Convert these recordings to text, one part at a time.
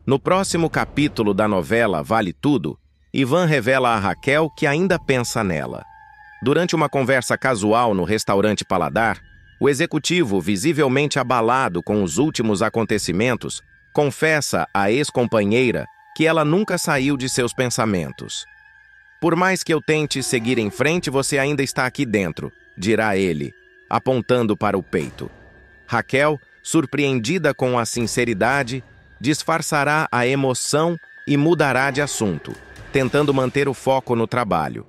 No próximo capítulo da novela Vale Tudo, Ivan revela a Raquel que ainda pensa nela. Durante uma conversa casual no restaurante Paladar, o executivo, visivelmente abalado com os últimos acontecimentos, confessa à ex-companheira que ela nunca saiu de seus pensamentos. "Por mais que eu tente seguir em frente, você ainda está aqui dentro", dirá ele, apontando para o peito. Raquel, surpreendida com a sinceridade, disfarçará a emoção e mudará de assunto, tentando manter o foco no trabalho.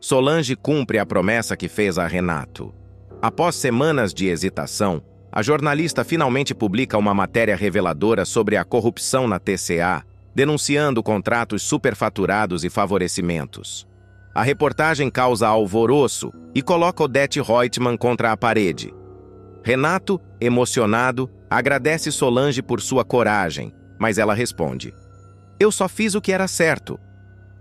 Solange cumpre a promessa que fez a Renato. Após semanas de hesitação, a jornalista finalmente publica uma matéria reveladora sobre a corrupção na TCA, denunciando contratos superfaturados e favorecimentos. A reportagem causa alvoroço e coloca Odete Roitman contra a parede. Renato, emocionado, agradece Solange por sua coragem, mas ela responde: "Eu só fiz o que era certo."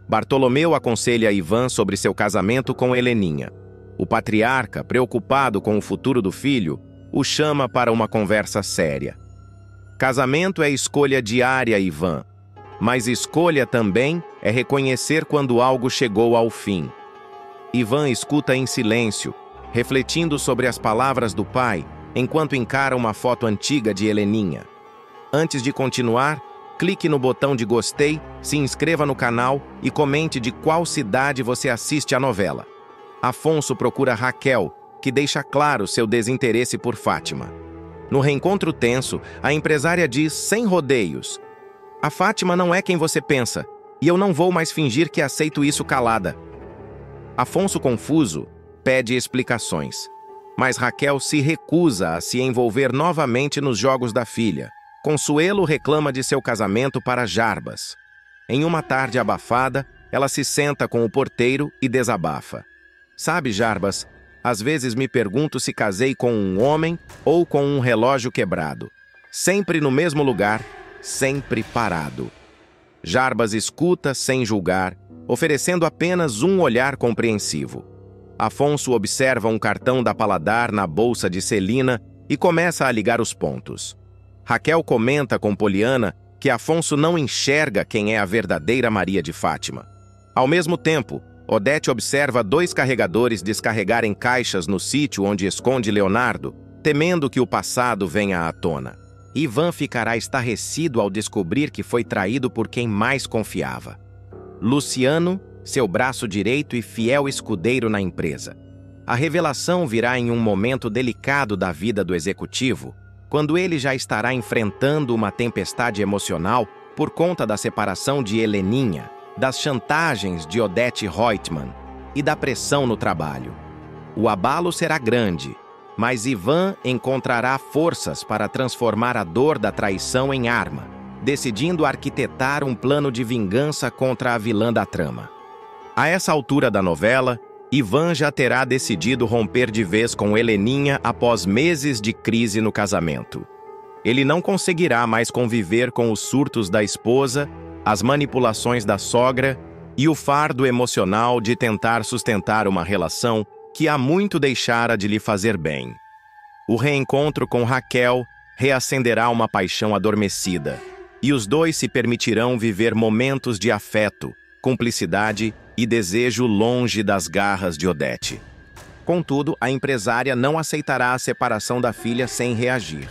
Bartolomeu aconselha Ivan sobre seu casamento com Heleninha. O patriarca, preocupado com o futuro do filho, o chama para uma conversa séria. Casamento é escolha diária, Ivan, mas escolha também é reconhecer quando algo chegou ao fim. Ivan escuta em silêncio, refletindo sobre as palavras do pai, enquanto encara uma foto antiga de Heleninha. Antes de continuar, clique no botão de gostei, se inscreva no canal e comente de qual cidade você assiste a novela. Afonso procura Raquel, que deixa claro seu desinteresse por Fátima. No reencontro tenso, a empresária diz sem rodeios: "A Fátima não é quem você pensa, e eu não vou mais fingir que aceito isso calada." Afonso, confuso, pede explicações, mas Raquel se recusa a se envolver novamente nos jogos da filha. Consuelo reclama de seu casamento para Jarbas. Em uma tarde abafada, ela se senta com o porteiro e desabafa: "Sabe, Jarbas, às vezes me pergunto se casei com um homem ou com um relógio quebrado. Sempre no mesmo lugar, sempre parado." Jarbas escuta sem julgar, oferecendo apenas um olhar compreensivo. Afonso observa um cartão da Paladar na bolsa de Celina e começa a ligar os pontos. Raquel comenta com Poliana que Afonso não enxerga quem é a verdadeira Maria de Fátima. Ao mesmo tempo, Odete observa 2 carregadores descarregarem caixas no sítio onde esconde Leonardo, temendo que o passado venha à tona. Ivan ficará estarrecido ao descobrir que foi traído por quem mais confiava: Luciano, seu braço direito e fiel escudeiro na empresa. A revelação virá em um momento delicado da vida do executivo, quando ele já estará enfrentando uma tempestade emocional por conta da separação de Heleninha, das chantagens de Odete Roitman e da pressão no trabalho. O abalo será grande, mas Ivan encontrará forças para transformar a dor da traição em arma, decidindo arquitetar um plano de vingança contra a vilã da trama. A essa altura da novela, Ivan já terá decidido romper de vez com Heleninha após meses de crise no casamento. Ele não conseguirá mais conviver com os surtos da esposa, as manipulações da sogra e o fardo emocional de tentar sustentar uma relação que há muito deixara de lhe fazer bem. O reencontro com Raquel reacenderá uma paixão adormecida, e os dois se permitirão viver momentos de afeto, cumplicidade e desejo longe das garras de Odete. Contudo, a empresária não aceitará a separação da filha sem reagir.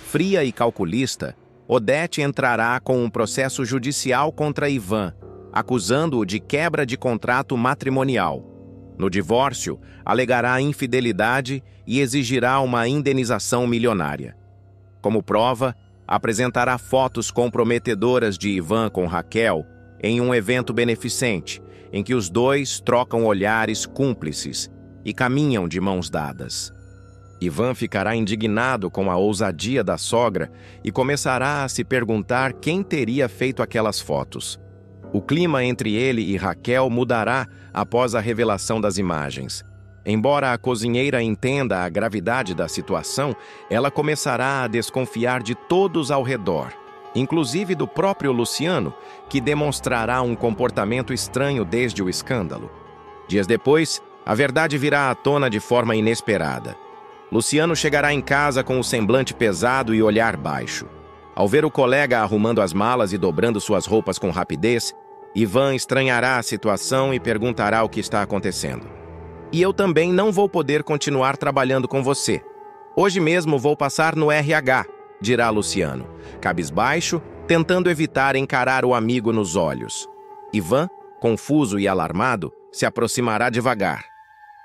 Fria e calculista, Odete entrará com um processo judicial contra Ivan, acusando-o de quebra de contrato matrimonial. No divórcio, alegará infidelidade e exigirá uma indenização milionária. Como prova, apresentará fotos comprometedoras de Ivan com Raquel em um evento beneficente, em que os dois trocam olhares cúmplices e caminham de mãos dadas. Ivan ficará indignado com a ousadia da sogra e começará a se perguntar quem teria feito aquelas fotos. O clima entre ele e Raquel mudará após a revelação das imagens. Embora a cozinheira entenda a gravidade da situação, ela começará a desconfiar de todos ao redor, inclusive do próprio Luciano, que demonstrará um comportamento estranho desde o escândalo. Dias depois, a verdade virá à tona de forma inesperada. Luciano chegará em casa com o semblante pesado e olhar baixo. Ao ver o colega arrumando as malas e dobrando suas roupas com rapidez, Ivan estranhará a situação e perguntará o que está acontecendo. E eu também não vou poder continuar trabalhando com você. Hoje mesmo vou passar no RH, dirá Luciano, cabisbaixo, tentando evitar encarar o amigo nos olhos. Ivan, confuso e alarmado, se aproximará devagar.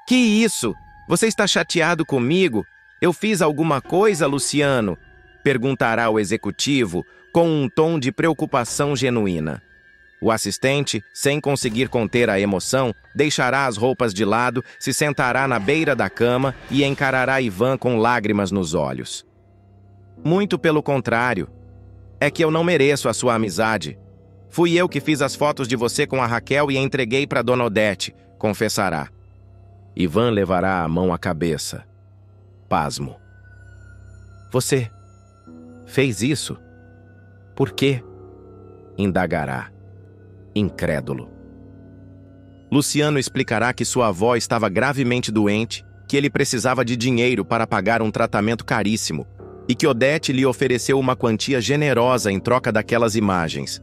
Que isso? Você está chateado comigo? Eu fiz alguma coisa, Luciano? Perguntará o executivo, com um tom de preocupação genuína. O assistente, sem conseguir conter a emoção, deixará as roupas de lado, se sentará na beira da cama e encarará Ivan com lágrimas nos olhos. Muito pelo contrário. É que eu não mereço a sua amizade. Fui eu que fiz as fotos de você com a Raquel e entreguei para Dona Odete, confessará. Ivan levará a mão à cabeça. Pasmo. Você fez isso? Por quê? Indagará. Incrédulo. Luciano explicará que sua avó estava gravemente doente, que ele precisava de dinheiro para pagar um tratamento caríssimo e que Odete lhe ofereceu uma quantia generosa em troca daquelas imagens.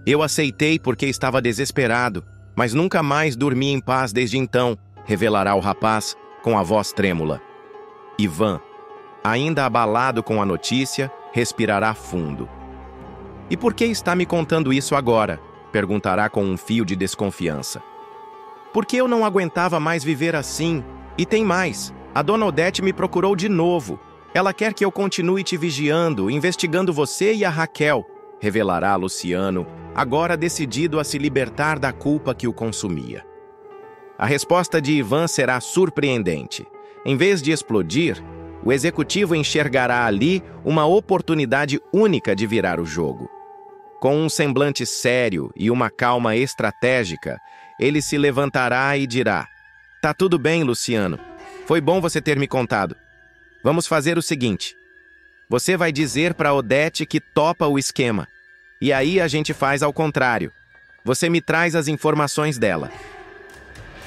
Eu aceitei porque estava desesperado, mas nunca mais dormi em paz desde então, revelará o rapaz com a voz trêmula. Ivan, ainda abalado com a notícia, respirará fundo. E por que está me contando isso agora? Perguntará com um fio de desconfiança. Porque eu não aguentava mais viver assim. E tem mais, a Dona Odete me procurou de novo. Ela quer que eu continue te vigiando, investigando você e a Raquel, revelará Luciano, agora decidido a se libertar da culpa que o consumia. A resposta de Ivan será surpreendente. Em vez de explodir, o executivo enxergará ali uma oportunidade única de virar o jogo. Com um semblante sério e uma calma estratégica, ele se levantará e dirá: Tá tudo bem, Luciano. Foi bom você ter me contado. Vamos fazer o seguinte. Você vai dizer para Odete que topa o esquema. E aí a gente faz ao contrário. Você me traz as informações dela.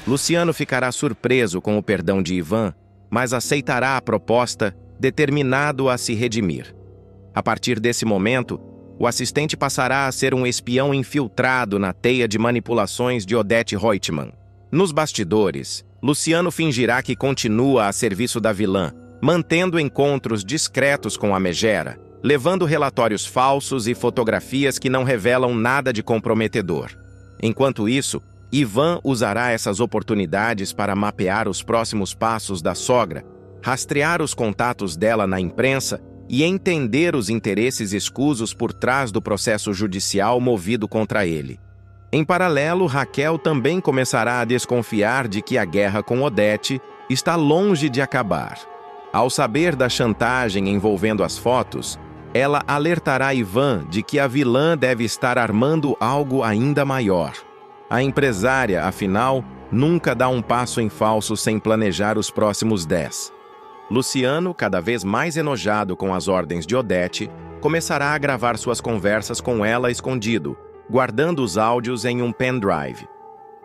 Luciano ficará surpreso com o perdão de Ivan, mas aceitará a proposta, determinado a se redimir. A partir desse momento, o assistente passará a ser um espião infiltrado na teia de manipulações de Odete Reutemann. Nos bastidores, Luciano fingirá que continua a serviço da vilã, mantendo encontros discretos com a megera, levando relatórios falsos e fotografias que não revelam nada de comprometedor. Enquanto isso, Ivan usará essas oportunidades para mapear os próximos passos da sogra, rastrear os contatos dela na imprensa e entender os interesses escusos por trás do processo judicial movido contra ele. Em paralelo, Raquel também começará a desconfiar de que a guerra com Odete está longe de acabar. Ao saber da chantagem envolvendo as fotos, ela alertará Ivan de que a vilã deve estar armando algo ainda maior. A empresária, afinal, nunca dá um passo em falso sem planejar os próximos 10. Luciano, cada vez mais enojado com as ordens de Odete, começará a gravar suas conversas com ela escondido, guardando os áudios em um pendrive.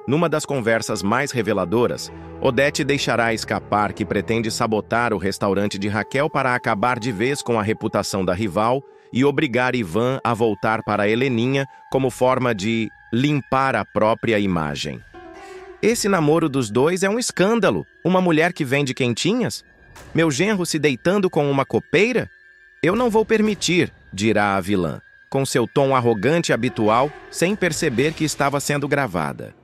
Numa das conversas mais reveladoras, Odete deixará escapar que pretende sabotar o restaurante de Raquel para acabar de vez com a reputação da rival e obrigar Ivan a voltar para Heleninha como forma de limpar a própria imagem. Esse namoro dos dois é um escândalo. Uma mulher que vende quentinhas? Meu genro se deitando com uma copeira? Eu não vou permitir, dirá a vilã, com seu tom arrogante habitual, sem perceber que estava sendo gravada.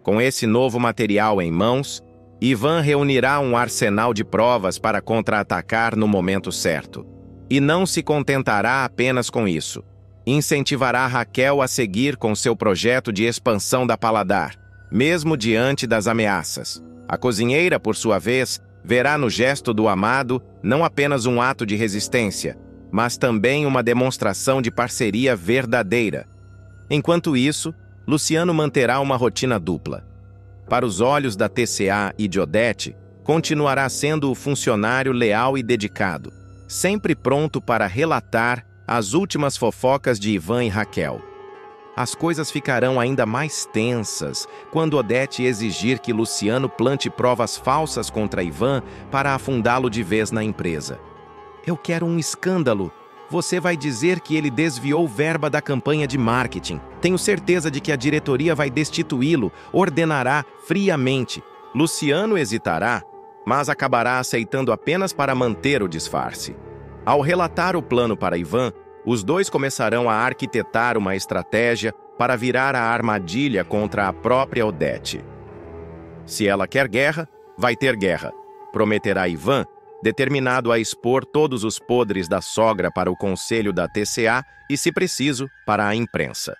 Com esse novo material em mãos, Ivan reunirá um arsenal de provas para contra-atacar no momento certo. E não se contentará apenas com isso. Incentivará Raquel a seguir com seu projeto de expansão da Paladar, mesmo diante das ameaças. A cozinheira, por sua vez, verá no gesto do amado não apenas um ato de resistência, mas também uma demonstração de parceria verdadeira. Enquanto isso, Luciano manterá uma rotina dupla. Para os olhos da TCA e de Odete, continuará sendo o funcionário leal e dedicado, sempre pronto para relatar as últimas fofocas de Ivan e Raquel. As coisas ficarão ainda mais tensas quando Odete exigir que Luciano plante provas falsas contra Ivan para afundá-lo de vez na empresa. Eu quero um escândalo, Você vai dizer que ele desviou verba da campanha de marketing. Tenho certeza de que a diretoria vai destituí-lo, ordenará friamente. Luciano hesitará, mas acabará aceitando apenas para manter o disfarce. Ao relatar o plano para Ivan, os dois começarão a arquitetar uma estratégia para virar a armadilha contra a própria Odete. Se ela quer guerra, vai ter guerra, prometerá Ivan, determinado a expor todos os podres da sogra para o conselho da TCA e, se preciso, para a imprensa.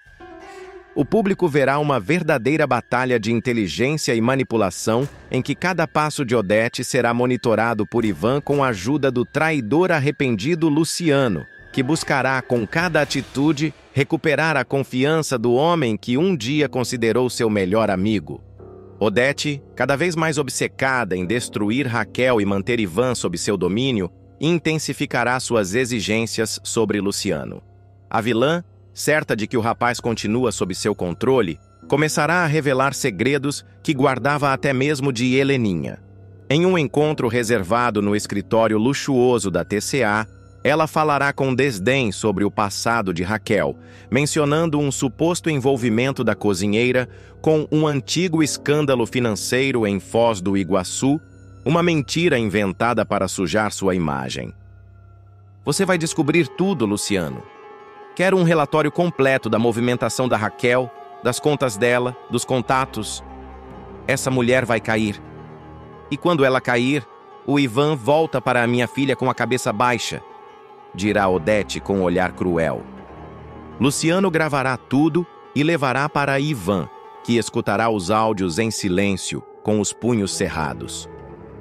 O público verá uma verdadeira batalha de inteligência e manipulação em que cada passo de Odete será monitorado por Ivan com a ajuda do traidor arrependido Luciano, que buscará, com cada atitude, recuperar a confiança do homem que um dia considerou seu melhor amigo. Odete, cada vez mais obcecada em destruir Raquel e manter Ivan sob seu domínio, intensificará suas exigências sobre Luciano. A vilã, certa de que o rapaz continua sob seu controle, começará a revelar segredos que guardava até mesmo de Heleninha. Em um encontro reservado no escritório luxuoso da TCA, ela falará com desdém sobre o passado de Raquel, mencionando um suposto envolvimento da cozinheira com um antigo escândalo financeiro em Foz do Iguaçu, uma mentira inventada para sujar sua imagem. Você vai descobrir tudo, Luciano. Quero um relatório completo da movimentação da Raquel, das contas dela, dos contatos. Essa mulher vai cair. E quando ela cair, o Ivan volta para a minha filha com a cabeça baixa, dirá Odete com um olhar cruel. Luciano gravará tudo e levará para Ivan, que escutará os áudios em silêncio, com os punhos cerrados.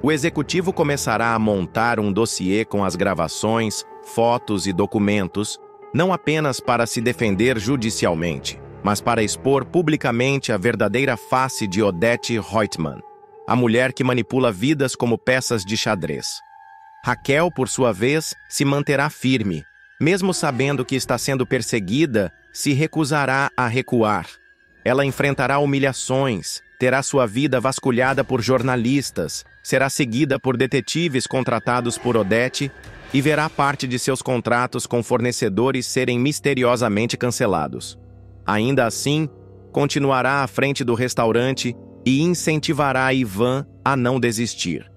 O executivo começará a montar um dossiê com as gravações, fotos e documentos, não apenas para se defender judicialmente, mas para expor publicamente a verdadeira face de Odete Reutemann, a mulher que manipula vidas como peças de xadrez. Raquel, por sua vez, se manterá firme. Mesmo sabendo que está sendo perseguida, se recusará a recuar. Ela enfrentará humilhações, terá sua vida vasculhada por jornalistas, será seguida por detetives contratados por Odete e verá parte de seus contratos com fornecedores serem misteriosamente cancelados. Ainda assim, continuará à frente do restaurante e incentivará Ivan a não desistir.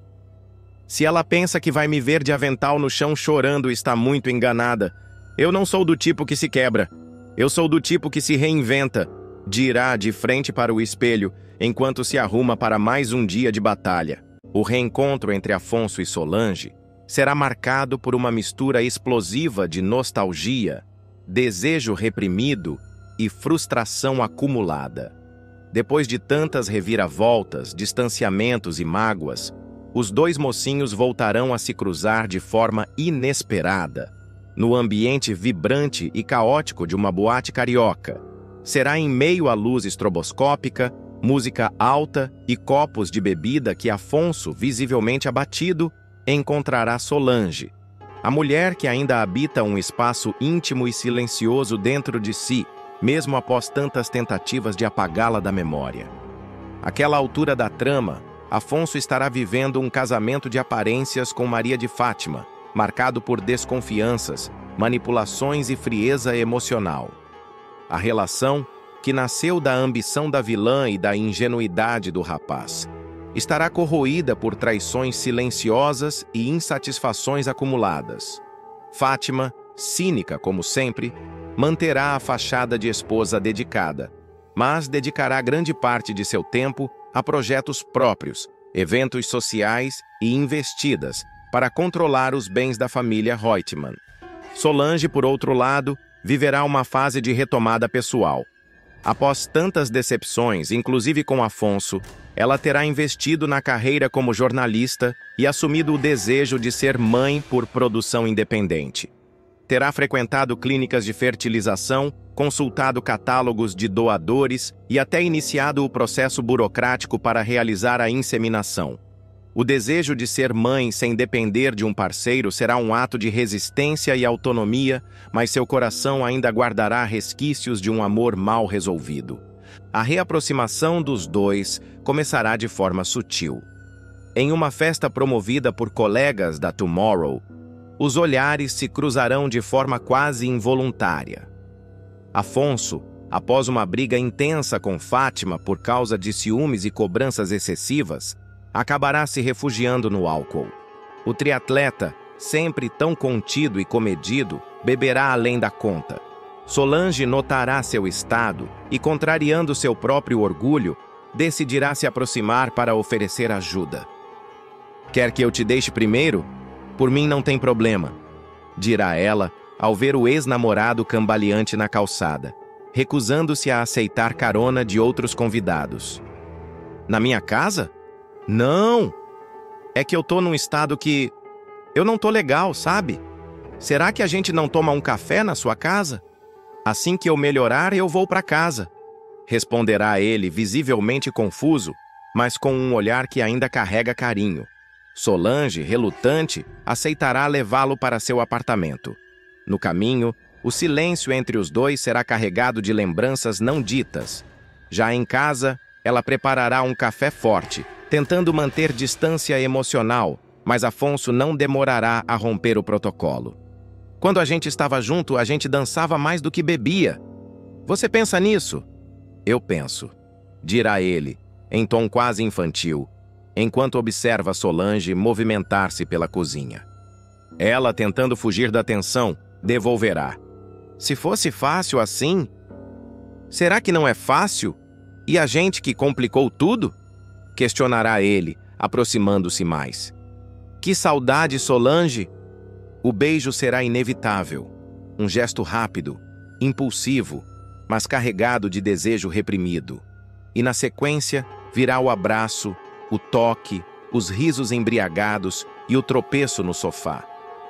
Se ela pensa que vai me ver de avental no chão chorando, está muito enganada. Eu não sou do tipo que se quebra. Eu sou do tipo que se reinventa, dirá de frente para o espelho, enquanto se arruma para mais um dia de batalha. O reencontro entre Afonso e Solange será marcado por uma mistura explosiva de nostalgia, desejo reprimido e frustração acumulada. Depois de tantas reviravoltas, distanciamentos e mágoas, os dois mocinhos voltarão a se cruzar de forma inesperada, no ambiente vibrante e caótico de uma boate carioca. Será em meio à luz estroboscópica, música alta e copos de bebida que Afonso, visivelmente abatido, encontrará Solange, a mulher que ainda habita um espaço íntimo e silencioso dentro de si, mesmo após tantas tentativas de apagá-la da memória. Àquela altura da trama, Afonso estará vivendo um casamento de aparências com Maria de Fátima, marcado por desconfianças, manipulações e frieza emocional. A relação, que nasceu da ambição da vilã e da ingenuidade do rapaz, estará corroída por traições silenciosas e insatisfações acumuladas. Fátima, cínica como sempre, manterá a fachada de esposa dedicada, mas dedicará grande parte de seu tempo a projetos próprios, eventos sociais e investidas para controlar os bens da família Reutemann. Solange, por outro lado, viverá uma fase de retomada pessoal. Após tantas decepções, inclusive com Afonso, ela terá investido na carreira como jornalista e assumido o desejo de ser mãe por produção independente. Terá frequentado clínicas de fertilização, consultado catálogos de doadores e até iniciado o processo burocrático para realizar a inseminação. O desejo de ser mãe sem depender de um parceiro será um ato de resistência e autonomia, mas seu coração ainda guardará resquícios de um amor mal resolvido. A reaproximação dos dois começará de forma sutil. Em uma festa promovida por colegas da Tomorrow, os olhares se cruzarão de forma quase involuntária. Afonso, após uma briga intensa com Fátima por causa de ciúmes e cobranças excessivas, acabará se refugiando no álcool. O triatleta, sempre tão contido e comedido, beberá além da conta. Solange notará seu estado e, contrariando seu próprio orgulho, decidirá se aproximar para oferecer ajuda. "Quer que eu te deixe primeiro? Por mim não tem problema", dirá ela ao ver o ex-namorado cambaleante na calçada, recusando-se a aceitar carona de outros convidados. "Na minha casa? Não! É que eu tô num estado que... eu não tô legal, sabe? Será que a gente não toma um café na sua casa? Assim que eu melhorar, eu vou para casa", responderá ele, visivelmente confuso, mas com um olhar que ainda carrega carinho. Solange, relutante, aceitará levá-lo para seu apartamento. No caminho, o silêncio entre os dois será carregado de lembranças não ditas. Já em casa, ela preparará um café forte, tentando manter distância emocional, mas Afonso não demorará a romper o protocolo. "Quando a gente estava junto, a gente dançava mais do que bebia. Você pensa nisso?" "Eu penso", dirá ele, em tom quase infantil, enquanto observa Solange movimentar-se pela cozinha. Ela, tentando fugir da tensão, devolverá: "Se fosse fácil assim... Será que não é fácil? E a gente que complicou tudo?" questionará ele, aproximando-se mais. "Que saudade, Solange!" O beijo será inevitável. Um gesto rápido, impulsivo, mas carregado de desejo reprimido. E na sequência, virá o abraço, o toque, os risos embriagados e o tropeço no sofá.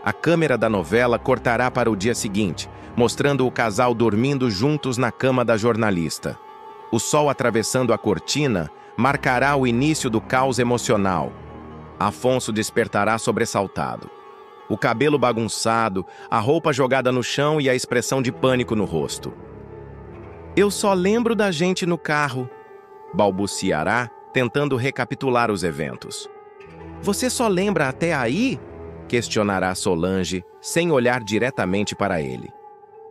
A câmera da novela cortará para o dia seguinte, mostrando o casal dormindo juntos na cama da jornalista. O sol atravessando a cortina marcará o início do caos emocional. Afonso despertará sobressaltado. O cabelo bagunçado, a roupa jogada no chão e a expressão de pânico no rosto. "Eu só lembro da gente no carro", balbuciará, tentando recapitular os eventos. "Você só lembra até aí?" questionará Solange, sem olhar diretamente para ele.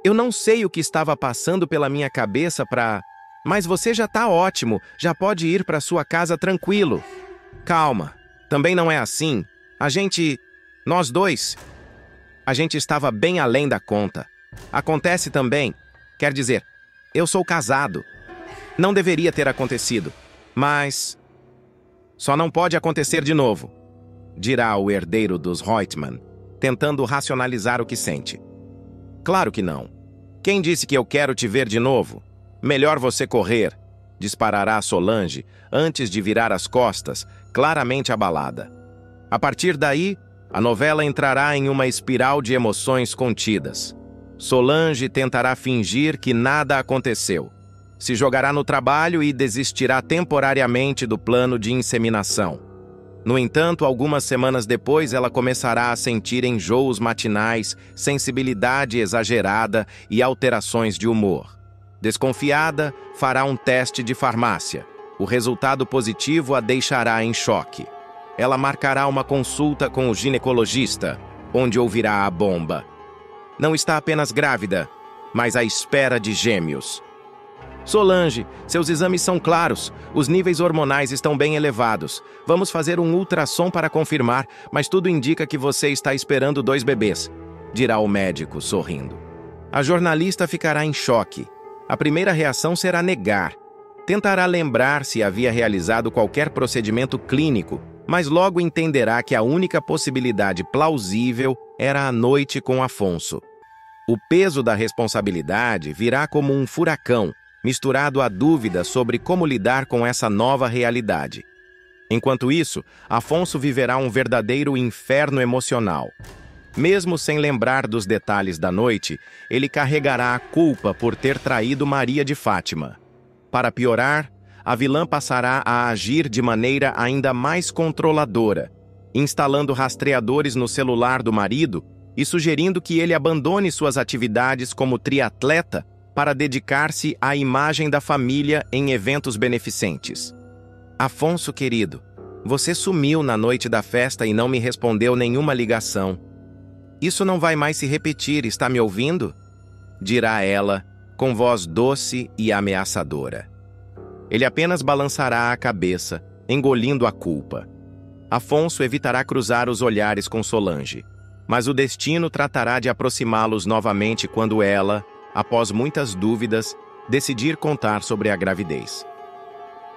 "Eu não sei o que estava passando pela minha cabeça para... Mas você já tá ótimo, já pode ir para sua casa tranquilo." "Calma, também não é assim. Nós dois... A gente estava bem além da conta. Acontece também. Quer dizer, eu sou casado. Não deveria ter acontecido. Mas... só não pode acontecer de novo", dirá o herdeiro dos Reutemann, tentando racionalizar o que sente. "Claro que não. Quem disse que eu quero te ver de novo? Melhor você correr", disparará Solange, antes de virar as costas, claramente abalada. A partir daí, a novela entrará em uma espiral de emoções contidas. Solange tentará fingir que nada aconteceu. Se jogará no trabalho e desistirá temporariamente do plano de inseminação. No entanto, algumas semanas depois, ela começará a sentir enjoos matinais, sensibilidade exagerada e alterações de humor. Desconfiada, fará um teste de farmácia. O resultado positivo a deixará em choque. Ela marcará uma consulta com o ginecologista, onde ouvirá a bomba. Não está apenas grávida, mas à espera de gêmeos. "Solange, seus exames são claros, os níveis hormonais estão bem elevados. Vamos fazer um ultrassom para confirmar, mas tudo indica que você está esperando 2 bebês", dirá o médico, sorrindo. A jornalista ficará em choque. A primeira reação será negar. Tentará lembrar se havia realizado qualquer procedimento clínico, mas logo entenderá que a única possibilidade plausível era a noite com Afonso. O peso da responsabilidade virá como um furacão, misturado à dúvida sobre como lidar com essa nova realidade. Enquanto isso, Afonso viverá um verdadeiro inferno emocional. Mesmo sem lembrar dos detalhes da noite, ele carregará a culpa por ter traído Maria de Fátima. Para piorar, a vilã passará a agir de maneira ainda mais controladora, instalando rastreadores no celular do marido e sugerindo que ele abandone suas atividades como triatleta para dedicar-se à imagem da família em eventos beneficentes. "Afonso, querido, você sumiu na noite da festa e não me respondeu nenhuma ligação." Isso não vai mais se repetir, está me ouvindo? Dirá ela, com voz doce e ameaçadora. Ele apenas balançará a cabeça, engolindo a culpa. Afonso evitará cruzar os olhares com Solange, mas o destino tratará de aproximá-los novamente quando ela, após muitas dúvidas, decidir contar sobre a gravidez.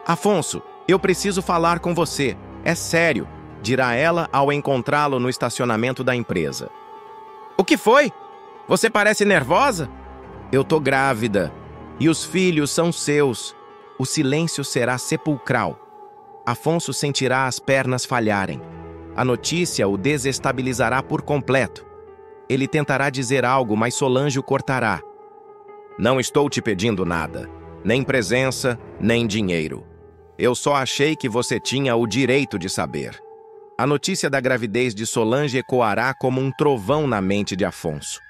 Afonso, eu preciso falar com você. É sério, dirá ela ao encontrá-lo no estacionamento da empresa. O que foi? Você parece nervosa? Eu tô grávida. E os filhos são seus. O silêncio será sepulcral. Afonso sentirá as pernas falharem. A notícia o desestabilizará por completo. Ele tentará dizer algo, mas Solange o cortará. Não estou te pedindo nada. Nem presença, nem dinheiro. Eu só achei que você tinha o direito de saber. A notícia da gravidez de Solange ecoará como um trovão na mente de Afonso.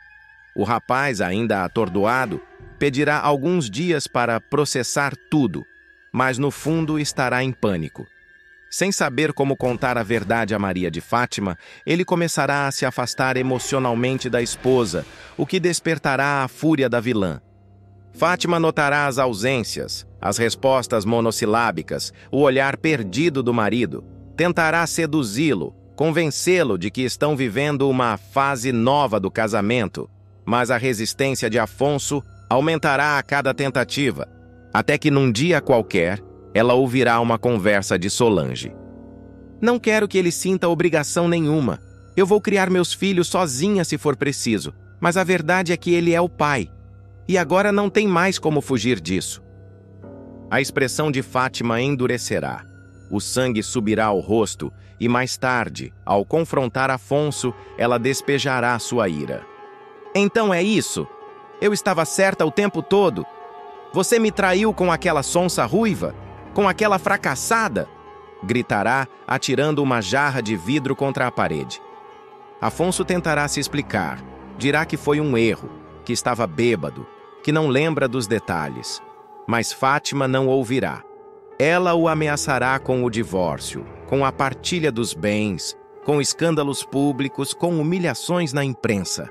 O rapaz, ainda atordoado, pedirá alguns dias para processar tudo, mas no fundo estará em pânico. Sem saber como contar a verdade a Maria de Fátima, ele começará a se afastar emocionalmente da esposa, o que despertará a fúria da vilã. Fátima notará as ausências, as respostas monossilábicas, o olhar perdido do marido. Tentará seduzi-lo, convencê-lo de que estão vivendo uma fase nova do casamento, mas a resistência de Afonso aumentará a cada tentativa, até que num dia qualquer, ela ouvirá uma conversa de Solange. Não quero que ele sinta obrigação nenhuma. Eu vou criar meus filhos sozinha se for preciso, mas a verdade é que ele é o pai. E agora não tem mais como fugir disso. A expressão de Fátima endurecerá. O sangue subirá ao rosto e mais tarde, ao confrontar Afonso, ela despejará sua ira. Então é isso? Eu estava certa o tempo todo? Você me traiu com aquela sonsa ruiva? Com aquela fracassada? Gritará, atirando uma jarra de vidro contra a parede. Afonso tentará se explicar. Dirá que foi um erro, que estava bêbado, que não lembra dos detalhes. Mas Fátima não ouvirá. Ela o ameaçará com o divórcio, com a partilha dos bens, com escândalos públicos, com humilhações na imprensa.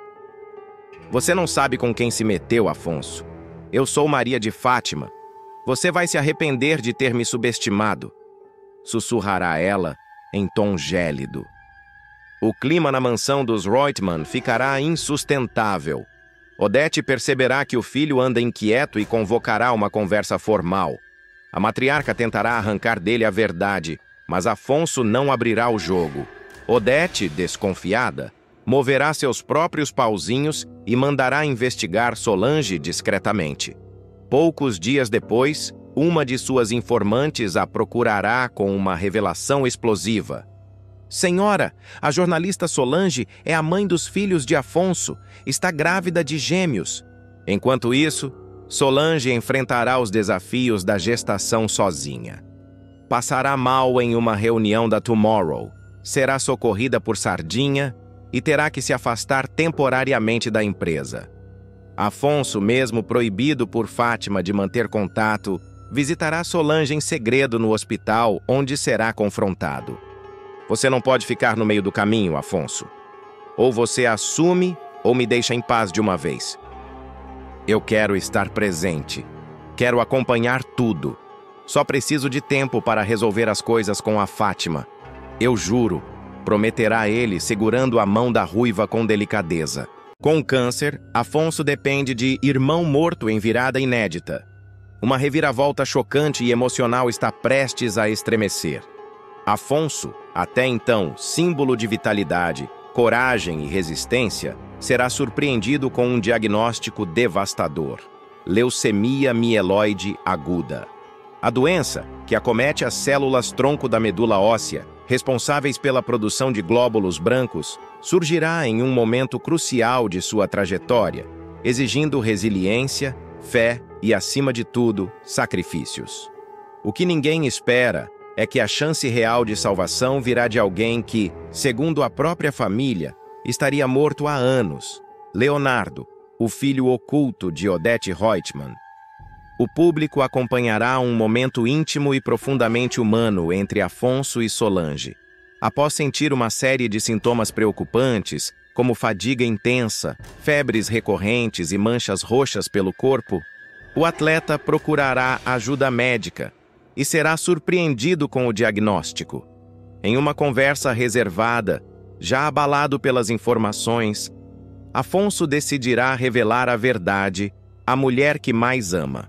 Você não sabe com quem se meteu, Afonso. Eu sou Maria de Fátima. Você vai se arrepender de ter me subestimado. Sussurrará ela em tom gélido. O clima na mansão dos Reutemann ficará insustentável. Odete perceberá que o filho anda inquieto e convocará uma conversa formal. A matriarca tentará arrancar dele a verdade, mas Afonso não abrirá o jogo. Odete, desconfiada, moverá seus próprios pauzinhos e mandará investigar Solange discretamente. Poucos dias depois, uma de suas informantes a procurará com uma revelação explosiva. Senhora, a jornalista Solange é a mãe dos filhos de Afonso. Está grávida de gêmeos. Enquanto isso, Solange enfrentará os desafios da gestação sozinha. Passará mal em uma reunião da Tomorrow, será socorrida por Sardinha e terá que se afastar temporariamente da empresa. Afonso, mesmo proibido por Fátima de manter contato, visitará Solange em segredo no hospital, onde será confrontado. Você não pode ficar no meio do caminho, Afonso. Ou você assume, ou me deixa em paz de uma vez. Eu quero estar presente. Quero acompanhar tudo. Só preciso de tempo para resolver as coisas com a Fátima. Eu juro, prometerá ele, segurando a mão da ruiva com delicadeza. Com câncer, Afonso depende de irmão morto em virada inédita. Uma reviravolta chocante e emocional está prestes a estremecer. Afonso, até então símbolo de vitalidade, coragem e resistência, será surpreendido com um diagnóstico devastador: leucemia mieloide aguda. A doença, que acomete as células tronco da medula óssea, responsáveis pela produção de glóbulos brancos, surgirá em um momento crucial de sua trajetória, exigindo resiliência, fé e, acima de tudo, sacrifícios. O que ninguém espera é que a chance real de salvação virá de alguém que, segundo a própria família, estaria morto há anos: Leonardo, o filho oculto de Odete Reutemann. O público acompanhará um momento íntimo e profundamente humano entre Afonso e Solange. Após sentir uma série de sintomas preocupantes, como fadiga intensa, febres recorrentes e manchas roxas pelo corpo, o atleta procurará ajuda médica e será surpreendido com o diagnóstico. Em uma conversa reservada, já abalado pelas informações, Afonso decidirá revelar a verdade à mulher que mais ama.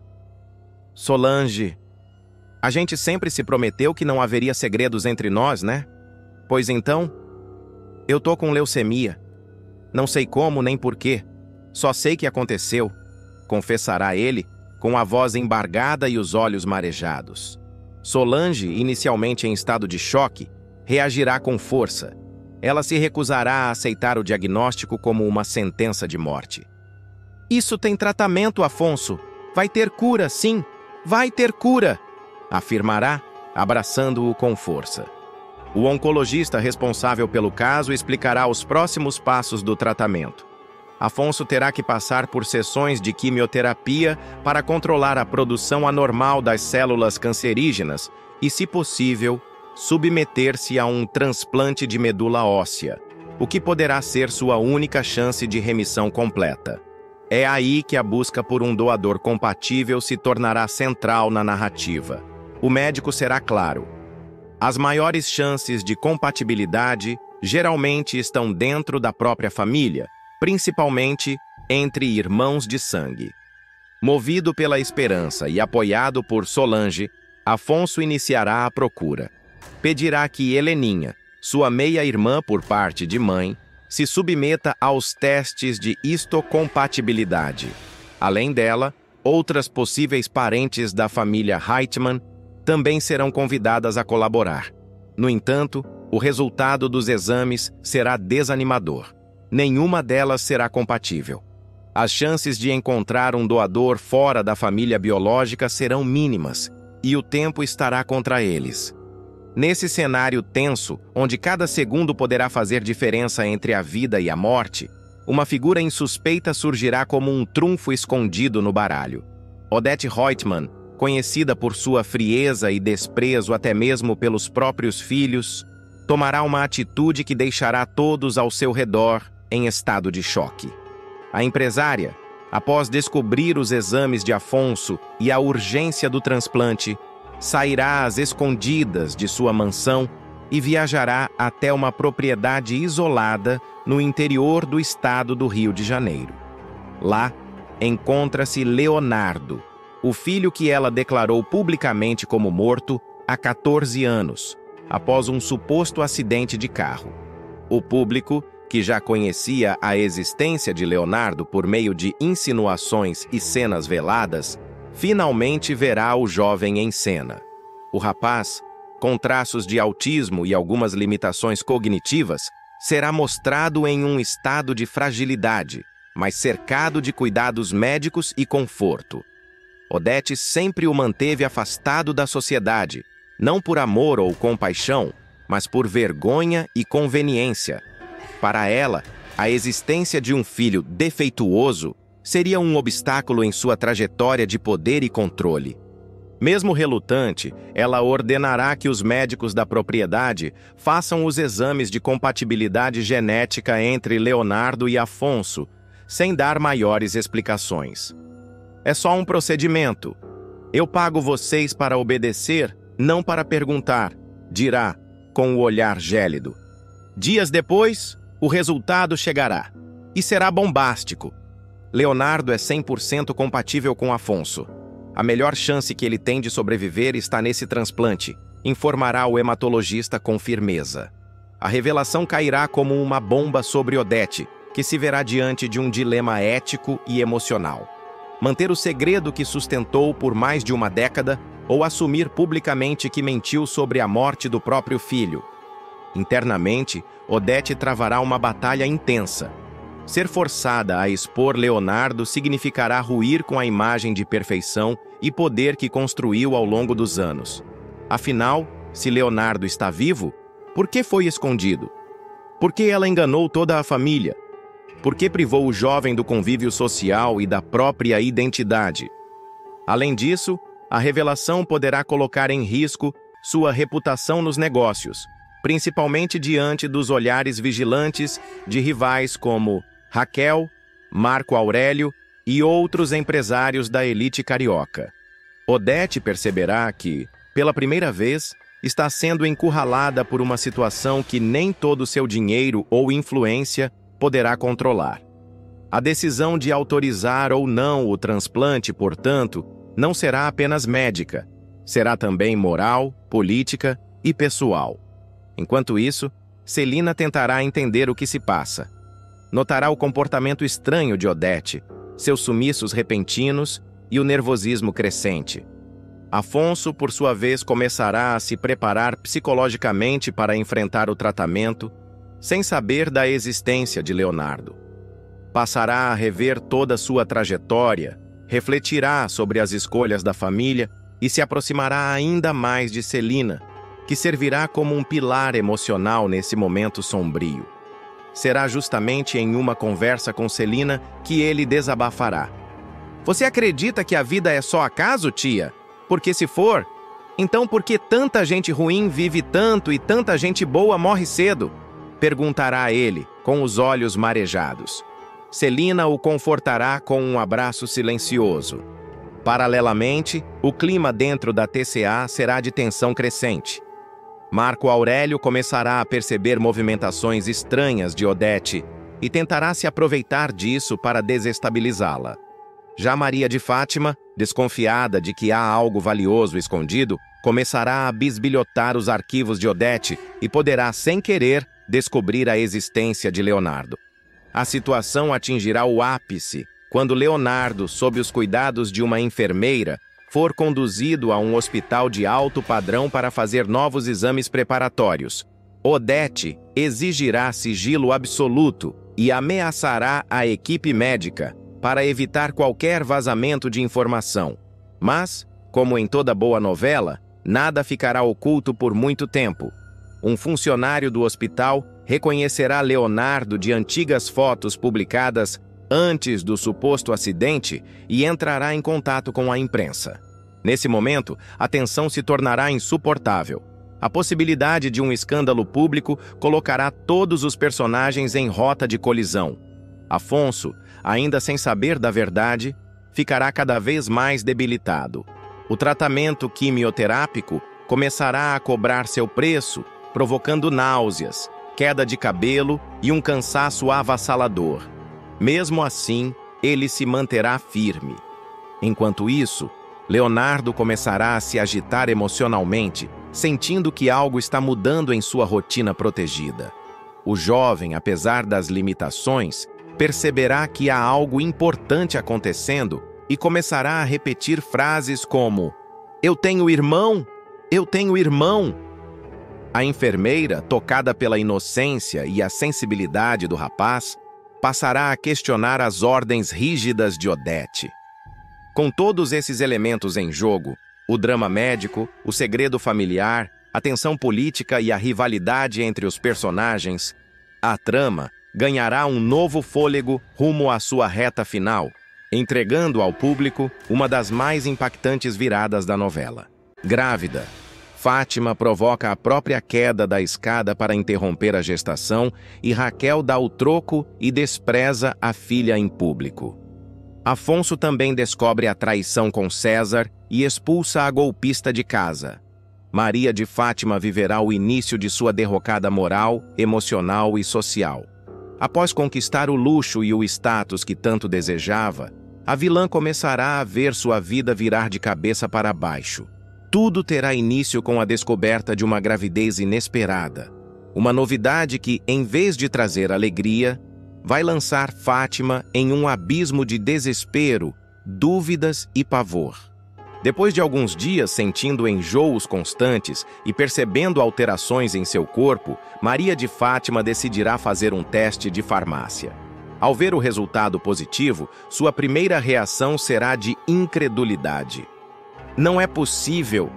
Solange, a gente sempre se prometeu que não haveria segredos entre nós, né? Pois então, eu tô com leucemia. Não sei como nem porquê, só sei que aconteceu, confessará ele, com a voz embargada e os olhos marejados. Solange, inicialmente em estado de choque, reagirá com força. Ela se recusará a aceitar o diagnóstico como uma sentença de morte. Isso tem tratamento, Afonso. Vai ter cura, sim. Vai ter cura, afirmará, abraçando-o com força. O oncologista responsável pelo caso explicará os próximos passos do tratamento. Afonso terá que passar por sessões de quimioterapia para controlar a produção anormal das células cancerígenas e, se possível, submeter-se a um transplante de medula óssea, o que poderá ser sua única chance de remissão completa. É aí que a busca por um doador compatível se tornará central na narrativa. O médico será claro. As maiores chances de compatibilidade geralmente estão dentro da própria família, principalmente entre irmãos de sangue. Movido pela esperança e apoiado por Solange, Afonso iniciará a procura. Pedirá que Heleninha, sua meia-irmã por parte de mãe, se submeta aos testes de histocompatibilidade. Além dela, outras possíveis parentes da família Reitman também serão convidadas a colaborar. No entanto, o resultado dos exames será desanimador. Nenhuma delas será compatível. As chances de encontrar um doador fora da família biológica serão mínimas, e o tempo estará contra eles. Nesse cenário tenso, onde cada segundo poderá fazer diferença entre a vida e a morte, uma figura insuspeita surgirá como um trunfo escondido no baralho. Odette Reutemann, conhecida por sua frieza e desprezo até mesmo pelos próprios filhos, tomará uma atitude que deixará todos ao seu redor em estado de choque. A empresária, após descobrir os exames de Afonso e a urgência do transplante, sairá às escondidas de sua mansão e viajará até uma propriedade isolada no interior do estado do Rio de Janeiro. Lá, encontra-se Leonardo, o filho que ela declarou publicamente como morto há 14 anos, após um suposto acidente de carro. O público, que já conhecia a existência de Leonardo por meio de insinuações e cenas veladas, finalmente verá o jovem em cena. O rapaz, com traços de autismo e algumas limitações cognitivas, será mostrado em um estado de fragilidade, mas cercado de cuidados médicos e conforto. Odette sempre o manteve afastado da sociedade, não por amor ou compaixão, mas por vergonha e conveniência. Para ela, a existência de um filho defeituoso seria um obstáculo em sua trajetória de poder e controle. Mesmo relutante, ela ordenará que os médicos da propriedade façam os exames de compatibilidade genética entre Leonardo e Afonso, sem dar maiores explicações. É só um procedimento. Eu pago vocês para obedecer, não para perguntar, dirá, com o olhar gélido. Dias depois, o resultado chegará. E será bombástico. Leonardo é 100% compatível com Afonso. A melhor chance que ele tem de sobreviver está nesse transplante, informará o hematologista com firmeza. A revelação cairá como uma bomba sobre Odette, que se verá diante de um dilema ético e emocional. Manter o segredo que sustentou por mais de uma década ou assumir publicamente que mentiu sobre a morte do próprio filho. Internamente, Odette travará uma batalha intensa. Ser forçada a expor Leonardo significará ruir com a imagem de perfeição e poder que construiu ao longo dos anos. Afinal, se Leonardo está vivo, por que foi escondido? Por que ela enganou toda a família? Por que privou o jovem do convívio social e da própria identidade? Além disso, a revelação poderá colocar em risco sua reputação nos negócios, principalmente diante dos olhares vigilantes de rivais como Raquel, Marco Aurélio e outros empresários da elite carioca. Odete perceberá que, pela primeira vez, está sendo encurralada por uma situação que nem todo seu dinheiro ou influência poderá controlar. A decisão de autorizar ou não o transplante, portanto, não será apenas médica, será também moral, política e pessoal. Enquanto isso, Celina tentará entender o que se passa. Notará o comportamento estranho de Odete, seus sumiços repentinos e o nervosismo crescente. Afonso, por sua vez, começará a se preparar psicologicamente para enfrentar o tratamento, sem saber da existência de Leonardo. Passará a rever toda sua trajetória, refletirá sobre as escolhas da família e se aproximará ainda mais de Celina, que servirá como um pilar emocional nesse momento sombrio. Será justamente em uma conversa com Celina que ele desabafará. Você acredita que a vida é só acaso, tia? Porque se for, então por que tanta gente ruim vive tanto e tanta gente boa morre cedo? Perguntará ele, com os olhos marejados. Celina o confortará com um abraço silencioso. Paralelamente, o clima dentro da TCA será de tensão crescente. Marco Aurélio começará a perceber movimentações estranhas de Odete e tentará se aproveitar disso para desestabilizá-la. Já Maria de Fátima, desconfiada de que há algo valioso escondido, começará a bisbilhotar os arquivos de Odete e poderá, sem querer, descobrir a existência de Leonardo. A situação atingirá o ápice quando Leonardo, sob os cuidados de uma enfermeira, for conduzido a um hospital de alto padrão para fazer novos exames preparatórios. Odete exigirá sigilo absoluto e ameaçará a equipe médica para evitar qualquer vazamento de informação. Mas, como em toda boa novela, nada ficará oculto por muito tempo. Um funcionário do hospital reconhecerá Leonardo de antigas fotos publicadas antes do suposto acidente e entrará em contato com a imprensa. Nesse momento, a tensão se tornará insuportável. A possibilidade de um escândalo público colocará todos os personagens em rota de colisão. Afonso, ainda sem saber da verdade, ficará cada vez mais debilitado. O tratamento quimioterápico começará a cobrar seu preço, provocando náuseas, queda de cabelo e um cansaço avassalador. Mesmo assim, ele se manterá firme. Enquanto isso, Leonardo começará a se agitar emocionalmente, sentindo que algo está mudando em sua rotina protegida. O jovem, apesar das limitações, perceberá que há algo importante acontecendo e começará a repetir frases como: "Eu tenho irmão! Eu tenho irmão!" A enfermeira, tocada pela inocência e a sensibilidade do rapaz, passará a questionar as ordens rígidas de Odete. Com todos esses elementos em jogo, o drama médico, o segredo familiar, a tensão política e a rivalidade entre os personagens, a trama ganhará um novo fôlego rumo à sua reta final, entregando ao público uma das mais impactantes viradas da novela. Grávida, Fátima provoca a própria queda da escada para interromper a gestação e Raquel dá o troco e despreza a filha em público. Afonso também descobre a traição com César e expulsa a golpista de casa. Maria de Fátima viverá o início de sua derrocada moral, emocional e social. Após conquistar o luxo e o status que tanto desejava, a vilã começará a ver sua vida virar de cabeça para baixo. Tudo terá início com a descoberta de uma gravidez inesperada. Uma novidade que, em vez de trazer alegria, vai lançar Fátima em um abismo de desespero, dúvidas e pavor. Depois de alguns dias sentindo enjoos constantes e percebendo alterações em seu corpo, Maria de Fátima decidirá fazer um teste de farmácia. Ao ver o resultado positivo, sua primeira reação será de incredulidade. "Não é possível.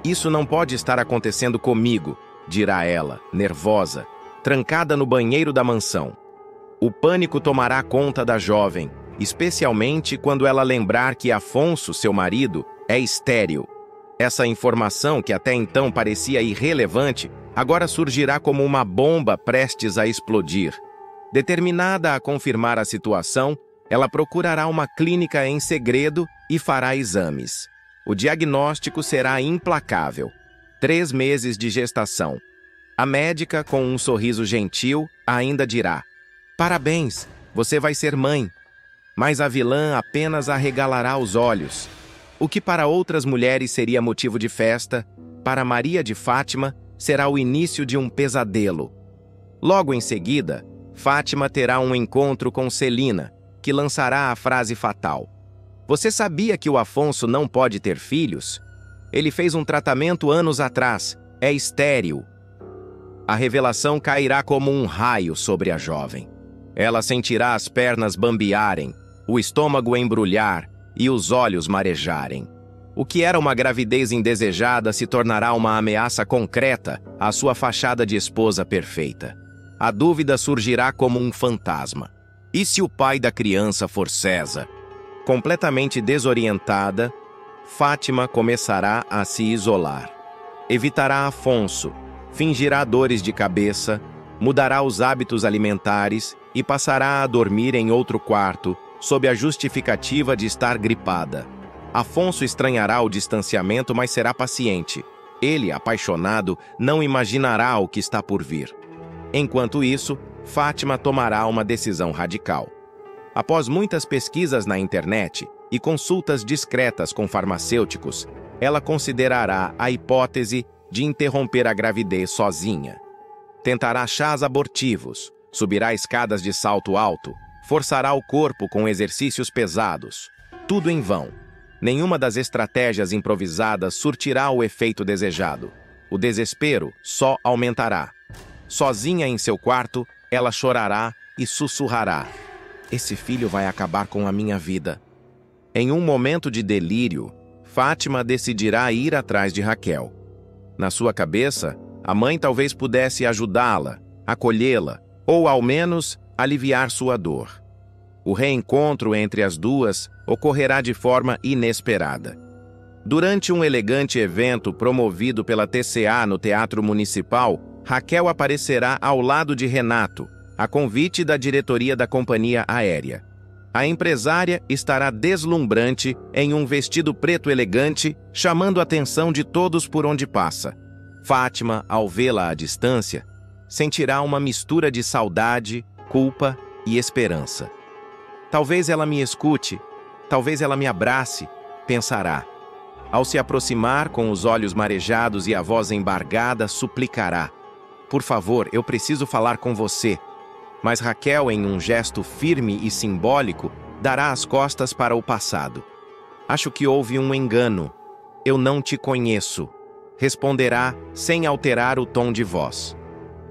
Isso não pode estar acontecendo comigo", dirá ela, nervosa, trancada no banheiro da mansão. O pânico tomará conta da jovem, especialmente quando ela lembrar que Afonso, seu marido, é estéril. Essa informação, que até então parecia irrelevante, agora surgirá como uma bomba prestes a explodir. Determinada a confirmar a situação, ela procurará uma clínica em segredo e fará exames. O diagnóstico será implacável. 3 meses de gestação. A médica, com um sorriso gentil, ainda dirá: "Parabéns, você vai ser mãe." Mas a vilã apenas arregalará os olhos. O que para outras mulheres seria motivo de festa, para Maria de Fátima será o início de um pesadelo. Logo em seguida, Fátima terá um encontro com Celina, que lançará a frase fatal: "Você sabia que o Afonso não pode ter filhos? Ele fez um tratamento anos atrás, é estéril." A revelação cairá como um raio sobre a jovem. Ela sentirá as pernas bambearem, o estômago embrulhar e os olhos marejarem. O que era uma gravidez indesejada se tornará uma ameaça concreta à sua fachada de esposa perfeita. A dúvida surgirá como um fantasma. E se o pai da criança for César? Completamente desorientada, Fátima começará a se isolar. Evitará Afonso, fingirá dores de cabeça, mudará os hábitos alimentares e passará a dormir em outro quarto, sob a justificativa de estar gripada. Afonso estranhará o distanciamento, mas será paciente. Ele, apaixonado, não imaginará o que está por vir. Enquanto isso, Fátima tomará uma decisão radical. Após muitas pesquisas na internet e consultas discretas com farmacêuticos, ela considerará a hipótese de interromper a gravidez sozinha. Tentará chás abortivos, subirá escadas de salto alto, forçará o corpo com exercícios pesados. Tudo em vão. Nenhuma das estratégias improvisadas surtirá o efeito desejado. O desespero só aumentará. Sozinha em seu quarto, ela chorará e sussurrará: "Esse filho vai acabar com a minha vida." Em um momento de delírio, Fátima decidirá ir atrás de Raquel. Na sua cabeça, a mãe talvez pudesse ajudá-la, acolhê-la, ou ao menos aliviar sua dor. O reencontro entre as duas ocorrerá de forma inesperada. Durante um elegante evento promovido pela TCA no Teatro Municipal, Raquel aparecerá ao lado de Renato, a convite da diretoria da companhia aérea. A empresária estará deslumbrante em um vestido preto elegante, chamando a atenção de todos por onde passa. Fátima, ao vê-la à distância, sentirá uma mistura de saudade, culpa e esperança. Talvez ela me escute, talvez ela me abrace, pensará. Ao se aproximar com os olhos marejados e a voz embargada, suplicará: "Por favor, eu preciso falar com você." Mas Raquel, em um gesto firme e simbólico, dará as costas para o passado. "Acho que houve um engano. Eu não te conheço." Responderá, sem alterar o tom de voz.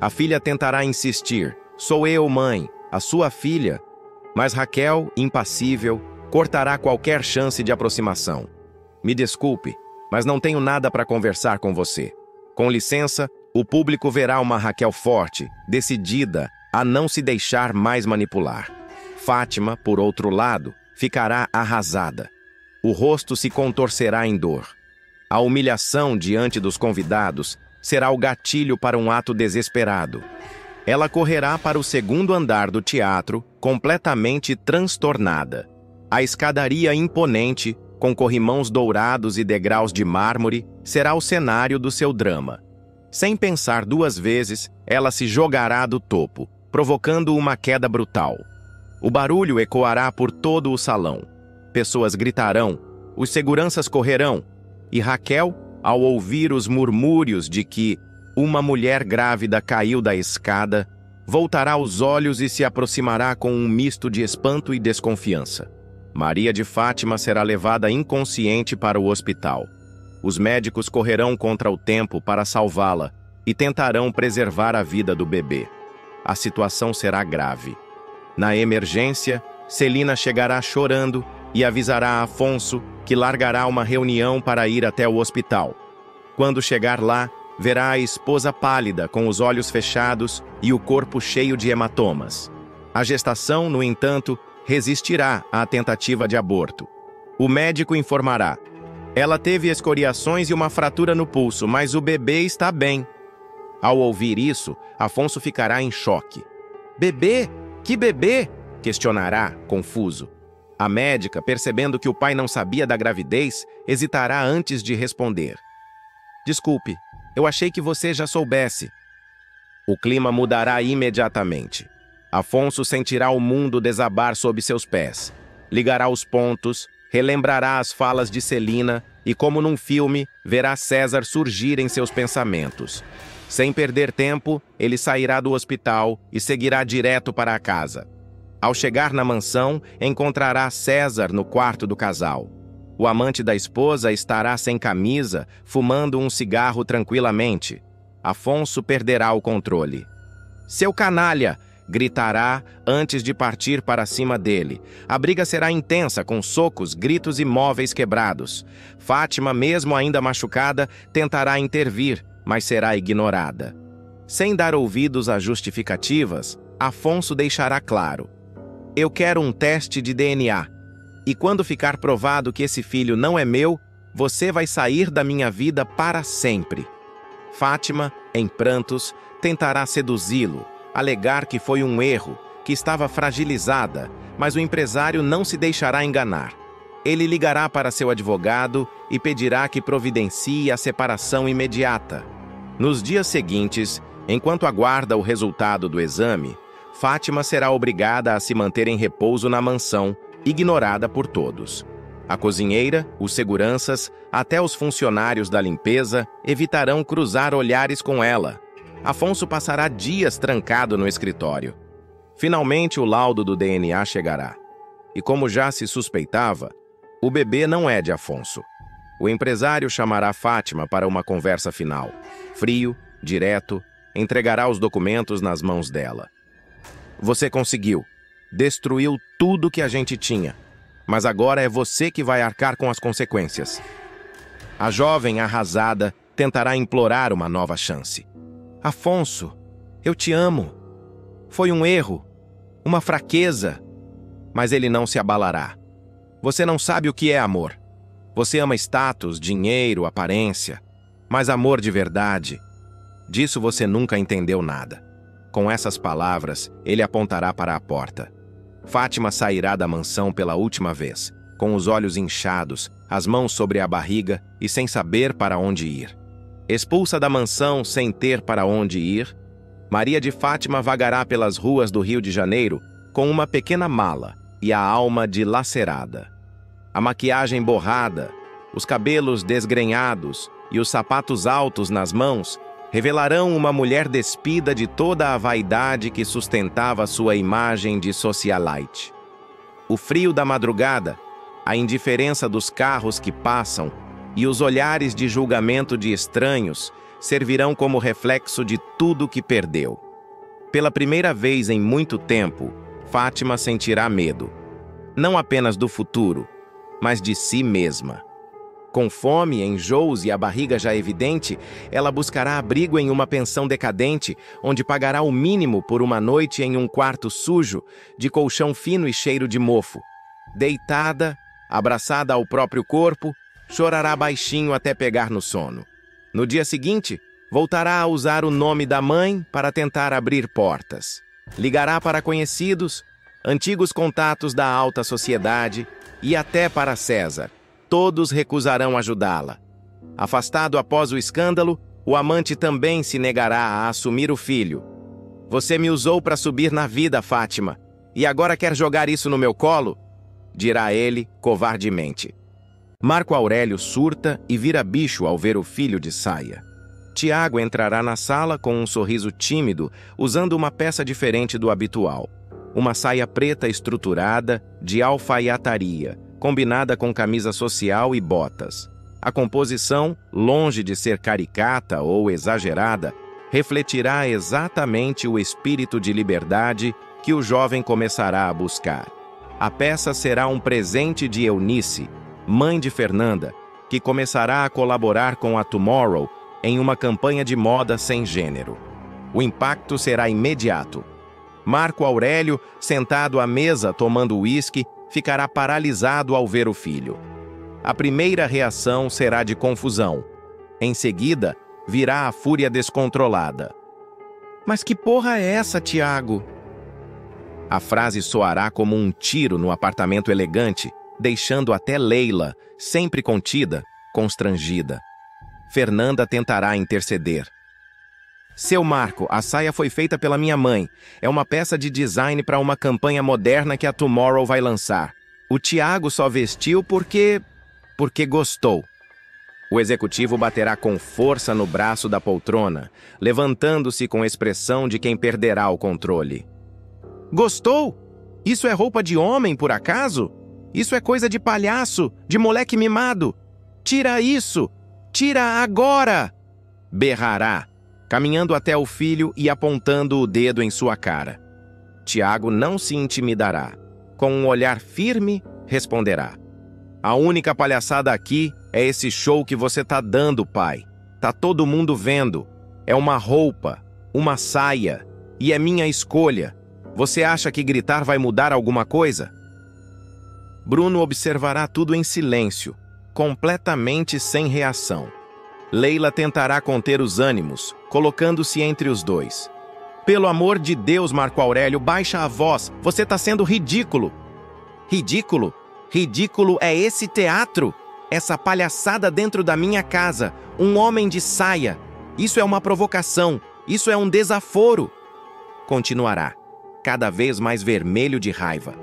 A filha tentará insistir: "Sou eu, mãe, a sua filha." Mas Raquel, impassível, cortará qualquer chance de aproximação. "Me desculpe, mas não tenho nada para conversar com você. Com licença, o público verá uma Raquel forte, decidida a não se deixar mais manipular." Fátima, por outro lado, ficará arrasada. O rosto se contorcerá em dor. A humilhação diante dos convidados será o gatilho para um ato desesperado. Ela correrá para o segundo andar do teatro, completamente transtornada. A escadaria imponente, com corrimãos dourados e degraus de mármore, será o cenário do seu drama. Sem pensar 2 vezes, ela se jogará do topo, provocando uma queda brutal. O barulho ecoará por todo o salão. Pessoas gritarão, os seguranças correrão, e Raquel, ao ouvir os murmúrios de que uma mulher grávida caiu da escada, voltará os olhos e se aproximará com um misto de espanto e desconfiança. Maria de Fátima será levada inconsciente para o hospital. Os médicos correrão contra o tempo para salvá-la e tentarão preservar a vida do bebê. A situação será grave. Na emergência, Celina chegará chorando e avisará a Afonso que largará uma reunião para ir até o hospital. Quando chegar lá, verá a esposa pálida, com os olhos fechados e o corpo cheio de hematomas. A gestação, no entanto, resistirá à tentativa de aborto. O médico informará: "Ela teve escoriações e uma fratura no pulso, mas o bebê está bem." Ao ouvir isso, Afonso ficará em choque. Bebê? Que bebê? Questionará, confuso. A médica, percebendo que o pai não sabia da gravidez, hesitará antes de responder. Desculpe, eu achei que você já soubesse. O clima mudará imediatamente. Afonso sentirá o mundo desabar sob seus pés. Ligará os pontos, relembrará as falas de Celina e, como num filme, verá César surgir em seus pensamentos. Sem perder tempo, ele sairá do hospital e seguirá direto para a casa. Ao chegar na mansão, encontrará César no quarto do casal. O amante da esposa estará sem camisa, fumando um cigarro tranquilamente. Afonso perderá o controle. "Seu canalha!" gritará antes de partir para cima dele. A briga será intensa, com socos, gritos e móveis quebrados. Fátima, mesmo ainda machucada, tentará intervir, mas será ignorada. Sem dar ouvidos a justificativas, Afonso deixará claro: "Eu quero um teste de DNA. E quando ficar provado que esse filho não é meu, você vai sair da minha vida para sempre." Fátima, em prantos, tentará seduzi-lo, alegar que foi um erro, que estava fragilizada, mas o empresário não se deixará enganar. Ele ligará para seu advogado e pedirá que providencie a separação imediata. Nos dias seguintes, enquanto aguarda o resultado do exame, Fátima será obrigada a se manter em repouso na mansão, ignorada por todos. A cozinheira, os seguranças, até os funcionários da limpeza evitarão cruzar olhares com ela. Afonso passará dias trancado no escritório. Finalmente, o laudo do DNA chegará. E como já se suspeitava, o bebê não é de Afonso. O empresário chamará Fátima para uma conversa final. Frio, direto, entregará os documentos nas mãos dela. "Você conseguiu. Destruiu tudo que a gente tinha. Mas agora é você que vai arcar com as consequências." A jovem, arrasada, tentará implorar uma nova chance. "Afonso, eu te amo. Foi um erro, uma fraqueza." Mas ele não se abalará. "Você não sabe o que é amor. Você ama status, dinheiro, aparência. Mas amor de verdade, disso você nunca entendeu nada." Com essas palavras, ele apontará para a porta. Fátima sairá da mansão pela última vez, com os olhos inchados, as mãos sobre a barriga e sem saber para onde ir. Expulsa da mansão sem ter para onde ir, Maria de Fátima vagará pelas ruas do Rio de Janeiro com uma pequena mala e a alma dilacerada. A maquiagem borrada, os cabelos desgrenhados e os sapatos altos nas mãos revelarão uma mulher despida de toda a vaidade que sustentava sua imagem de socialite. O frio da madrugada, a indiferença dos carros que passam e os olhares de julgamento de estranhos servirão como reflexo de tudo que perdeu. Pela primeira vez em muito tempo, Fátima sentirá medo, não apenas do futuro, mas de si mesma. Com fome, enjoos e a barriga já evidente, ela buscará abrigo em uma pensão decadente, onde pagará o mínimo por uma noite em um quarto sujo, de colchão fino e cheiro de mofo. Deitada, abraçada ao próprio corpo, chorará baixinho até pegar no sono. No dia seguinte, voltará a usar o nome da mãe para tentar abrir portas. Ligará para conhecidos, antigos contatos da alta sociedade e até para César. Todos recusarão ajudá-la. Afastado após o escândalo, o amante também se negará a assumir o filho. "Você me usou para subir na vida, Fátima, e agora quer jogar isso no meu colo?" dirá ele, covardemente. Marco Aurélio surta e vira bicho ao ver o filho de saia. Tiago entrará na sala com um sorriso tímido, usando uma peça diferente do habitual. Uma saia preta estruturada, de alfaiataria, combinada com camisa social e botas. A composição, longe de ser caricata ou exagerada, refletirá exatamente o espírito de liberdade que o jovem começará a buscar. A peça será um presente de Eunice, mãe de Fernanda, que começará a colaborar com a Tomorrow em uma campanha de moda sem gênero. O impacto será imediato. Marco Aurélio, sentado à mesa tomando uísque, ficará paralisado ao ver o filho. A primeira reação será de confusão. Em seguida, virá a fúria descontrolada. Mas que porra é essa, Tiago? A frase soará como um tiro no apartamento elegante, deixando até Leila, sempre contida, constrangida. Fernanda tentará interceder. Seu Marco, a saia foi feita pela minha mãe. É uma peça de design para uma campanha moderna que a Tomorrow vai lançar. O Tiago só vestiu porque gostou. O executivo baterá com força no braço da poltrona, levantando-se com expressão de quem perderá o controle. Gostou? Isso é roupa de homem, por acaso? Isso é coisa de palhaço, de moleque mimado. Tira isso! Tira agora! Berrará, caminhando até o filho e apontando o dedo em sua cara. Tiago não se intimidará. Com um olhar firme, responderá. A única palhaçada aqui é esse show que você tá dando, pai. Tá todo mundo vendo. É uma roupa, uma saia, e é minha escolha. Você acha que gritar vai mudar alguma coisa? Bruno observará tudo em silêncio, completamente sem reação. Leila tentará conter os ânimos, colocando-se entre os dois. Pelo amor de Deus, Marco Aurélio, baixa a voz. Você tá sendo ridículo. Ridículo? Ridículo é esse teatro? Essa palhaçada dentro da minha casa. Um homem de saia. Isso é uma provocação. Isso é um desaforo. Continuará, cada vez mais vermelho de raiva.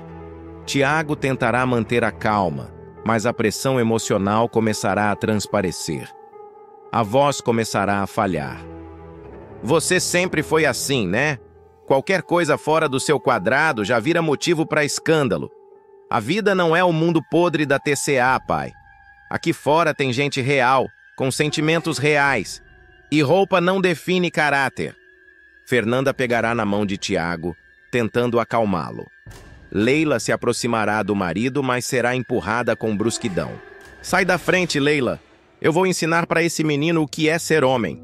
Tiago tentará manter a calma, mas a pressão emocional começará a transparecer. A voz começará a falhar. Você sempre foi assim, né? Qualquer coisa fora do seu quadrado já vira motivo para escândalo. A vida não é o mundo podre da TCA, pai. Aqui fora tem gente real, com sentimentos reais. E roupa não define caráter. Fernanda pegará na mão de Tiago, tentando acalmá-lo. Leila se aproximará do marido, mas será empurrada com brusquidão. Sai da frente, Leila. Eu vou ensinar para esse menino o que é ser homem.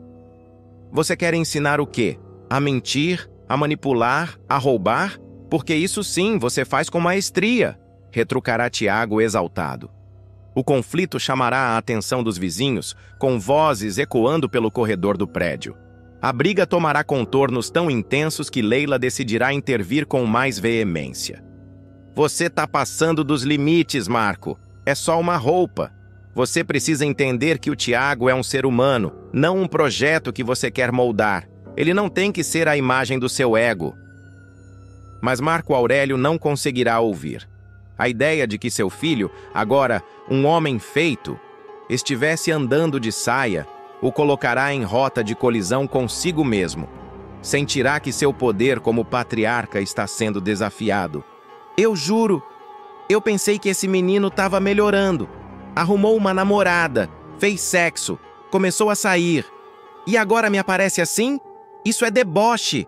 Você quer ensinar o quê? A mentir, a manipular, a roubar? Porque isso sim você faz com maestria, retrucará Tiago exaltado. O conflito chamará a atenção dos vizinhos, com vozes ecoando pelo corredor do prédio. A briga tomará contornos tão intensos que Leila decidirá intervir com mais veemência. Você tá passando dos limites, Marco. É só uma roupa. Você precisa entender que o Tiago é um ser humano, não um projeto que você quer moldar. Ele não tem que ser a imagem do seu ego. Mas Marco Aurélio não conseguirá ouvir. A ideia de que seu filho, agora um homem feito, estivesse andando de saia, o colocará em rota de colisão consigo mesmo. Sentirá que seu poder como patriarca está sendo desafiado. Eu juro, eu pensei que esse menino estava melhorando. Arrumou uma namorada, fez sexo, começou a sair. E agora me aparece assim? Isso é deboche.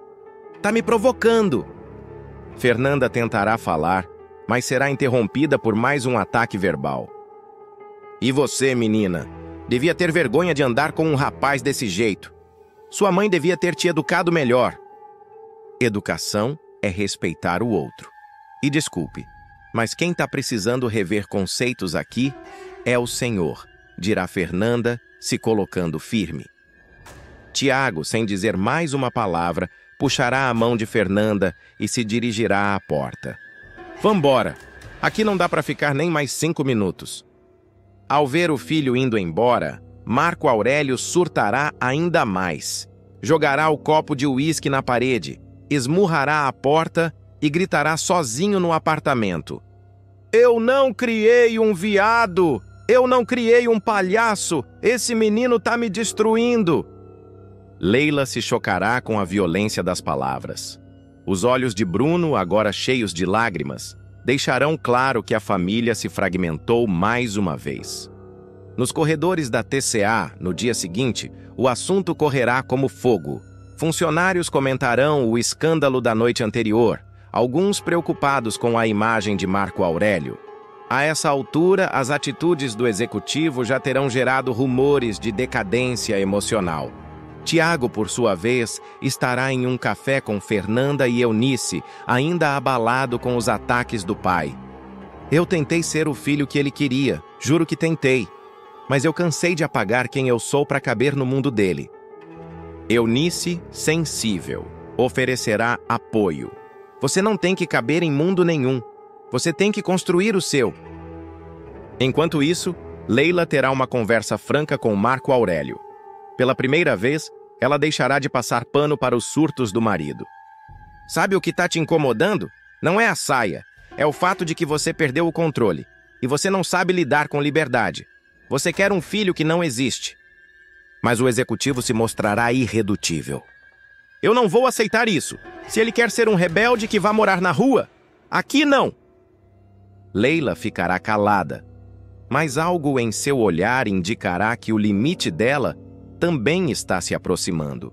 Tá me provocando. Fernanda tentará falar, mas será interrompida por mais um ataque verbal. E você, menina? Devia ter vergonha de andar com um rapaz desse jeito. Sua mãe devia ter te educado melhor. Educação é respeitar o outro. E desculpe, mas quem está precisando rever conceitos aqui é o Senhor, dirá Fernanda, se colocando firme. Tiago, sem dizer mais uma palavra, puxará a mão de Fernanda e se dirigirá à porta. Vambora! Aqui não dá para ficar nem mais 5 minutos. Ao ver o filho indo embora, Marco Aurélio surtará ainda mais. Jogará o copo de uísque na parede, esmurrará a porta e gritará sozinho no apartamento. Eu não criei um viado! Eu não criei um palhaço! Esse menino tá me destruindo! Leila se chocará com a violência das palavras. Os olhos de Bruno, agora cheios de lágrimas, deixarão claro que a família se fragmentou mais uma vez. Nos corredores da TCA, no dia seguinte, o assunto correrá como fogo. Funcionários comentarão o escândalo da noite anterior, alguns preocupados com a imagem de Marco Aurélio. A essa altura, as atitudes do executivo já terão gerado rumores de decadência emocional. Tiago, por sua vez, estará em um café com Fernanda e Eunice, ainda abalado com os ataques do pai. Eu tentei ser o filho que ele queria, juro que tentei. Mas eu cansei de apagar quem eu sou para caber no mundo dele. Eunice, sensível, oferecerá apoio. Você não tem que caber em mundo nenhum. Você tem que construir o seu. Enquanto isso, Leila terá uma conversa franca com Marco Aurélio. Pela primeira vez, ela deixará de passar pano para os surtos do marido. Sabe o que está te incomodando? Não é a saia. É o fato de que você perdeu o controle. E você não sabe lidar com liberdade. Você quer um filho que não existe. Mas o executivo se mostrará irredutível. Eu não vou aceitar isso. Se ele quer ser um rebelde, que vá morar na rua. Aqui não. Leila ficará calada. Mas algo em seu olhar indicará que o limite dela também está se aproximando.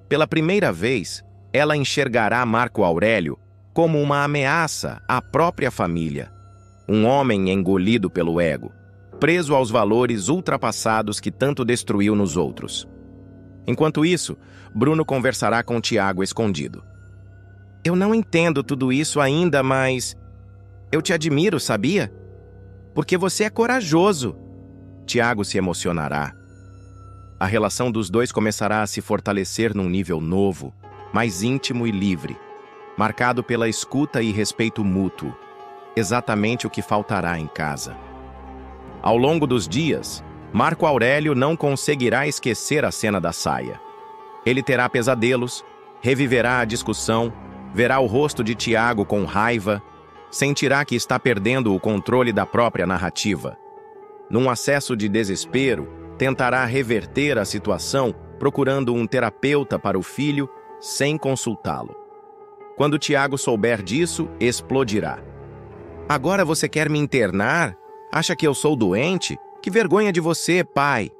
Pela primeira vez, ela enxergará Marco Aurélio como uma ameaça à própria família. Um homem engolido pelo ego, preso aos valores ultrapassados que tanto destruiu nos outros. Enquanto isso, Bruno conversará com Tiago escondido. Eu não entendo tudo isso ainda, mas eu te admiro, sabia? Porque você é corajoso. Tiago se emocionará. A relação dos dois começará a se fortalecer num nível novo, mais íntimo e livre, marcado pela escuta e respeito mútuo. Exatamente o que faltará em casa. Ao longo dos dias, Marco Aurélio não conseguirá esquecer a cena da saia. Ele terá pesadelos, reviverá a discussão, verá o rosto de Tiago com raiva, sentirá que está perdendo o controle da própria narrativa. Num acesso de desespero, tentará reverter a situação procurando um terapeuta para o filho sem consultá-lo. Quando Tiago souber disso, explodirá. Agora você quer me internar? Acha que eu sou doente? Que vergonha de você, pai!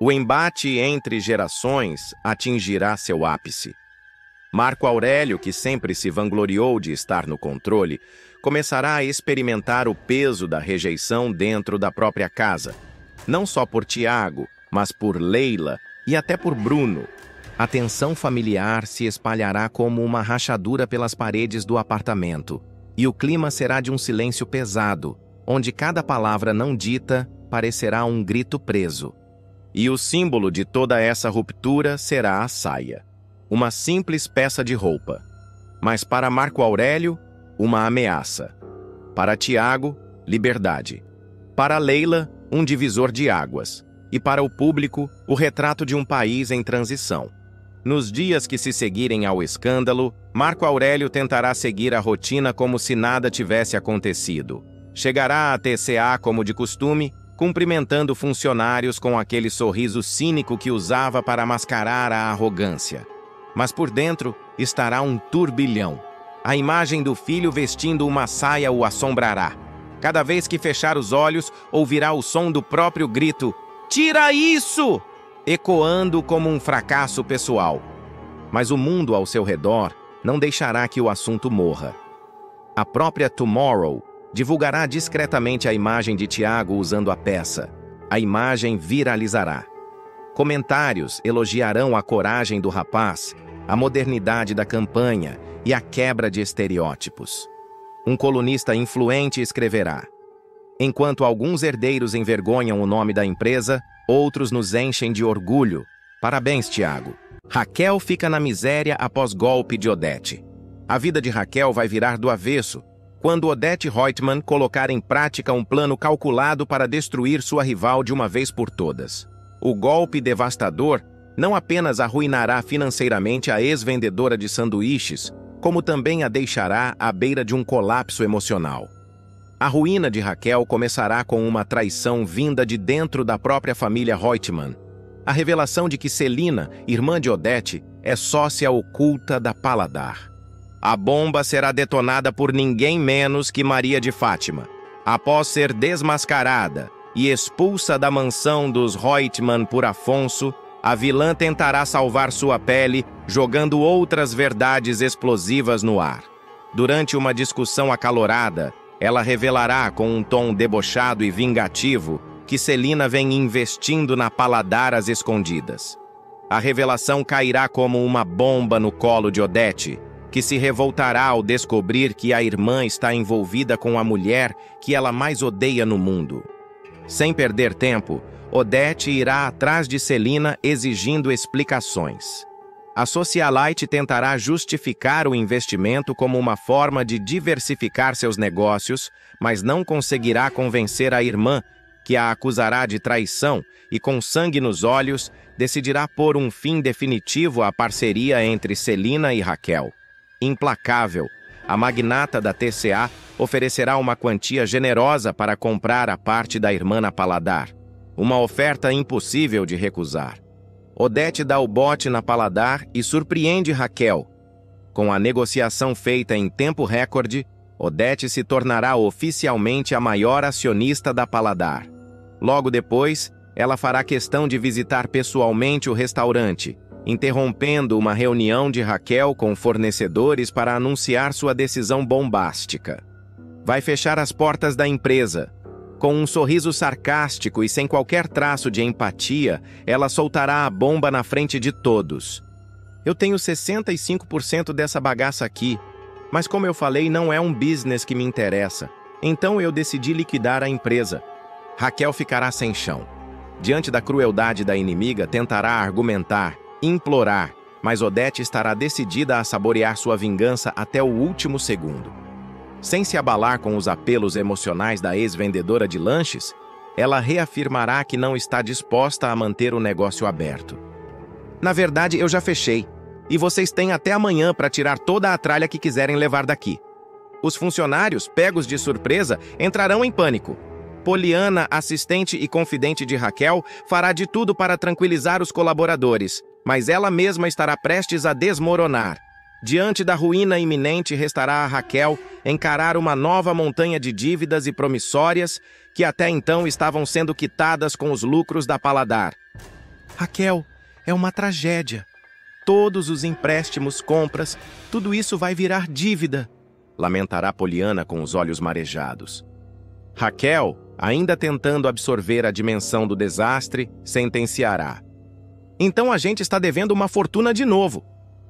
O embate entre gerações atingirá seu ápice. Marco Aurélio, que sempre se vangloriou de estar no controle, começará a experimentar o peso da rejeição dentro da própria casa. Não só por Tiago, mas por Leila e até por Bruno. A tensão familiar se espalhará como uma rachadura pelas paredes do apartamento, e o clima será de um silêncio pesado, onde cada palavra não dita parecerá um grito preso. E o símbolo de toda essa ruptura será a saia. Uma simples peça de roupa. Mas para Marco Aurélio, uma ameaça. Para Tiago, liberdade. Para Leila, um divisor de águas. E para o público, o retrato de um país em transição. Nos dias que se seguirem ao escândalo, Marco Aurélio tentará seguir a rotina como se nada tivesse acontecido. Chegará à TCA como de costume, cumprimentando funcionários com aquele sorriso cínico que usava para mascarar a arrogância. Mas por dentro estará um turbilhão. A imagem do filho vestindo uma saia o assombrará. Cada vez que fechar os olhos, ouvirá o som do próprio grito: "Tira isso!", ecoando como um fracasso pessoal. Mas o mundo ao seu redor não deixará que o assunto morra. A própria Tomorrow divulgará discretamente a imagem de Tiago usando a peça. A imagem viralizará. Comentários elogiarão a coragem do rapaz, a modernidade da campanha e a quebra de estereótipos. Um colunista influente escreverá: enquanto alguns herdeiros envergonham o nome da empresa, outros nos enchem de orgulho. Parabéns, Tiago. Raquel fica na miséria após golpe de Odete. A vida de Raquel vai virar do avesso quando Odete Reutemann colocar em prática um plano calculado para destruir sua rival de uma vez por todas. O golpe devastador não apenas arruinará financeiramente a ex-vendedora de sanduíches, como também a deixará à beira de um colapso emocional. A ruína de Raquel começará com uma traição vinda de dentro da própria família Reutemann. A revelação de que Celina, irmã de Odete, é sócia oculta da Paladar. A bomba será detonada por ninguém menos que Maria de Fátima. Após ser desmascarada e expulsa da mansão dos Reutemann por Afonso, a vilã tentará salvar sua pele jogando outras verdades explosivas no ar. Durante uma discussão acalorada, ela revelará com um tom debochado e vingativo que Celina vem investindo na Paladar às escondidas. A revelação cairá como uma bomba no colo de Odete, que se revoltará ao descobrir que a irmã está envolvida com a mulher que ela mais odeia no mundo. Sem perder tempo, Odete irá atrás de Celina exigindo explicações. A socialite tentará justificar o investimento como uma forma de diversificar seus negócios, mas não conseguirá convencer a irmã, que a acusará de traição e, com sangue nos olhos, decidirá pôr um fim definitivo à parceria entre Celina e Raquel. Implacável, a magnata da TCA oferecerá uma quantia generosa para comprar a parte da irmã na Paladar. Uma oferta impossível de recusar. Odete dá o bote na Paladar e surpreende Raquel. Com a negociação feita em tempo recorde, Odete se tornará oficialmente a maior acionista da Paladar. Logo depois, ela fará questão de visitar pessoalmente o restaurante, interrompendo uma reunião de Raquel com fornecedores para anunciar sua decisão bombástica. Vai fechar as portas da empresa. Com um sorriso sarcástico e sem qualquer traço de empatia, ela soltará a bomba na frente de todos. Eu tenho 65% dessa bagaça aqui, mas como eu falei, não é um business que me interessa. Então eu decidi liquidar a empresa. Raquel ficará sem chão. Diante da crueldade da inimiga, tentará argumentar, implorar, mas Odete estará decidida a saborear sua vingança até o último segundo. Sem se abalar com os apelos emocionais da ex-vendedora de lanches, ela reafirmará que não está disposta a manter o negócio aberto. Na verdade, eu já fechei, e vocês têm até amanhã para tirar toda a tralha que quiserem levar daqui. Os funcionários, pegos de surpresa, entrarão em pânico. Poliana, assistente e confidente de Raquel, fará de tudo para tranquilizar os colaboradores, mas ela mesma estará prestes a desmoronar. Diante da ruína iminente, restará a Raquel encarar uma nova montanha de dívidas e promissórias que até então estavam sendo quitadas com os lucros da Paladar. Raquel, é uma tragédia. Todos os empréstimos, compras, tudo isso vai virar dívida, lamentará Poliana com os olhos marejados. Raquel, ainda tentando absorver a dimensão do desastre, sentenciará. Então a gente está devendo uma fortuna de novo.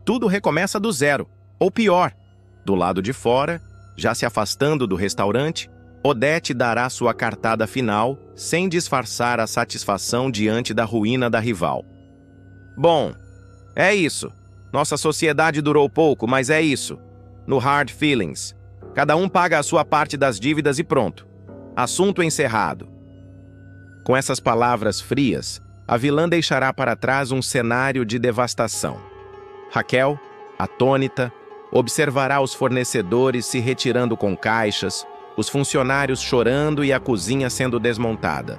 Tudo recomeça do zero, ou pior. Do lado de fora, já se afastando do restaurante, Odete dará sua cartada final, sem disfarçar a satisfação diante da ruína da rival. Bom, é isso. Nossa sociedade durou pouco, mas é isso. No Hard Feelings. Cada um paga a sua parte das dívidas e pronto. Assunto encerrado. Com essas palavras frias, a vilã deixará para trás um cenário de devastação. Raquel, atônita, observará os fornecedores se retirando com caixas, os funcionários chorando e a cozinha sendo desmontada.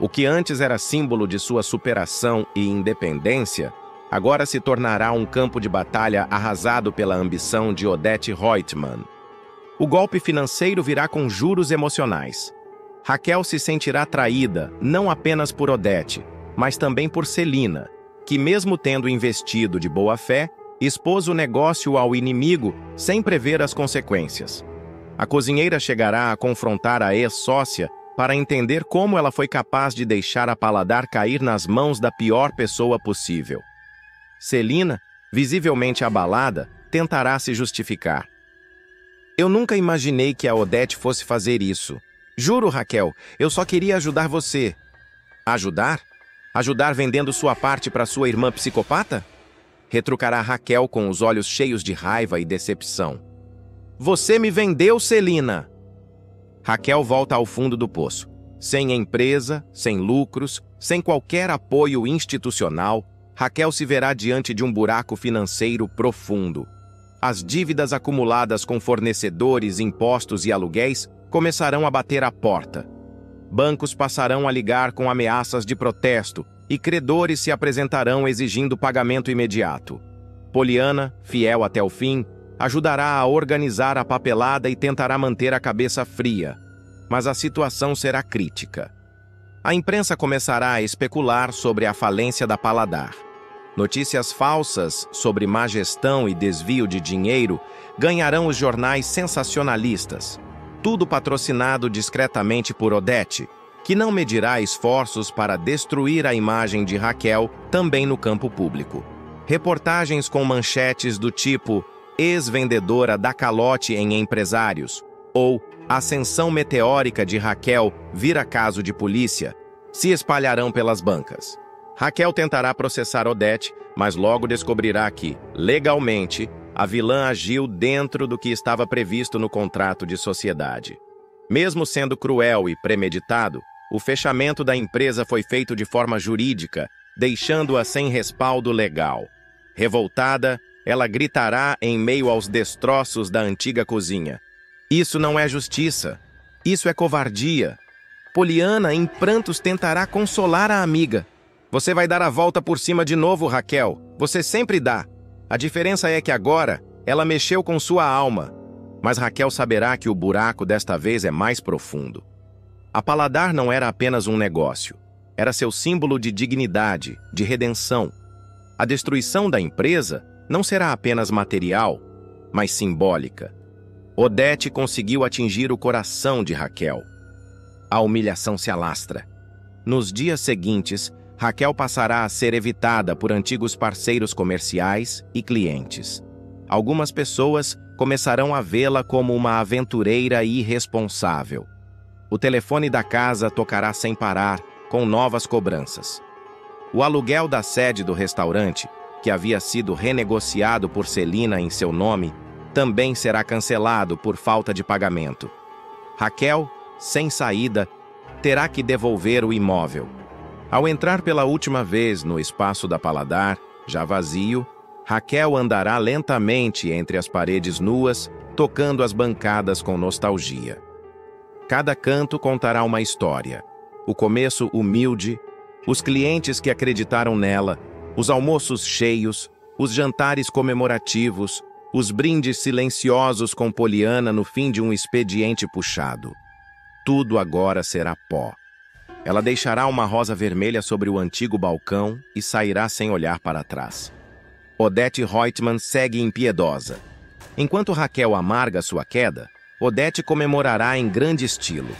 O que antes era símbolo de sua superação e independência, agora se tornará um campo de batalha arrasado pela ambição de Odete Reutemann. O golpe financeiro virá com juros emocionais. Raquel se sentirá traída não apenas por Odete, mas também por Celina, que mesmo tendo investido de boa fé, expôs o negócio ao inimigo sem prever as consequências. A cozinheira chegará a confrontar a ex-sócia para entender como ela foi capaz de deixar a Paladar cair nas mãos da pior pessoa possível. Celina, visivelmente abalada, tentará se justificar. Eu nunca imaginei que a Odete fosse fazer isso. Juro, Raquel, eu só queria ajudar você. Ajudar? Ajudar vendendo sua parte para sua irmã psicopata? Retrucará Raquel com os olhos cheios de raiva e decepção. Você me vendeu, Celina! Raquel volta ao fundo do poço. Sem empresa, sem lucros, sem qualquer apoio institucional, Raquel se verá diante de um buraco financeiro profundo. As dívidas acumuladas com fornecedores, impostos e aluguéis começarão a bater à porta. Bancos passarão a ligar com ameaças de protesto e credores se apresentarão exigindo pagamento imediato. Poliana, fiel até o fim, ajudará a organizar a papelada e tentará manter a cabeça fria. Mas a situação será crítica. A imprensa começará a especular sobre a falência da Paladar. Notícias falsas sobre má gestão e desvio de dinheiro ganharão os jornais sensacionalistas. Tudo patrocinado discretamente por Odete, que não medirá esforços para destruir a imagem de Raquel também no campo público. Reportagens com manchetes do tipo ex-vendedora dá calote em empresários ou ascensão meteórica de Raquel vira caso de polícia se espalharão pelas bancas. Raquel tentará processar Odete, mas logo descobrirá que, legalmente, a vilã agiu dentro do que estava previsto no contrato de sociedade. Mesmo sendo cruel e premeditado, o fechamento da empresa foi feito de forma jurídica, deixando-a sem respaldo legal. Revoltada, ela gritará em meio aos destroços da antiga cozinha: "Isso não é justiça. Isso é covardia." Poliana, em prantos, tentará consolar a amiga. "Você vai dar a volta por cima de novo, Raquel. Você sempre dá. A diferença é que agora ela mexeu com sua alma." Mas Raquel saberá que o buraco desta vez é mais profundo. A Paladar não era apenas um negócio. Era seu símbolo de dignidade, de redenção. A destruição da empresa não será apenas material, mas simbólica. Odete conseguiu atingir o coração de Raquel. A humilhação se alastra. Nos dias seguintes, Raquel passará a ser evitada por antigos parceiros comerciais e clientes. Algumas pessoas começarão a vê-la como uma aventureira irresponsável. O telefone da casa tocará sem parar, com novas cobranças. O aluguel da sede do restaurante, que havia sido renegociado por Celina em seu nome, também será cancelado por falta de pagamento. Raquel, sem saída, terá que devolver o imóvel. Ao entrar pela última vez no espaço da Paladar, já vazio, Raquel andará lentamente entre as paredes nuas, tocando as bancadas com nostalgia. Cada canto contará uma história. O começo humilde, os clientes que acreditaram nela, os almoços cheios, os jantares comemorativos, os brindes silenciosos com Poliana no fim de um expediente puxado. Tudo agora será pó. Ela deixará uma rosa vermelha sobre o antigo balcão e sairá sem olhar para trás. Odete Reutemann segue impiedosa. Enquanto Raquel amarga sua queda, Odete comemorará em grande estilo.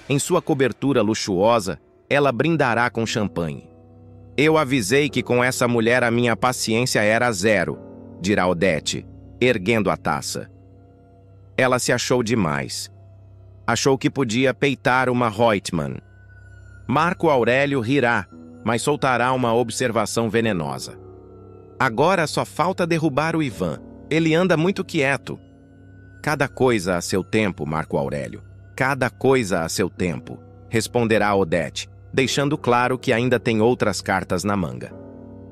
Em sua cobertura luxuosa, ela brindará com champanhe. "Eu avisei que com essa mulher a minha paciência era zero", dirá Odete, erguendo a taça. Ela se achou demais. Achou que podia peitar uma Reutemann. Marco Aurélio rirá, mas soltará uma observação venenosa. "Agora só falta derrubar o Ivan. Ele anda muito quieto." "Cada coisa a seu tempo, Marco Aurélio. Cada coisa a seu tempo", responderá Odete, deixando claro que ainda tem outras cartas na manga.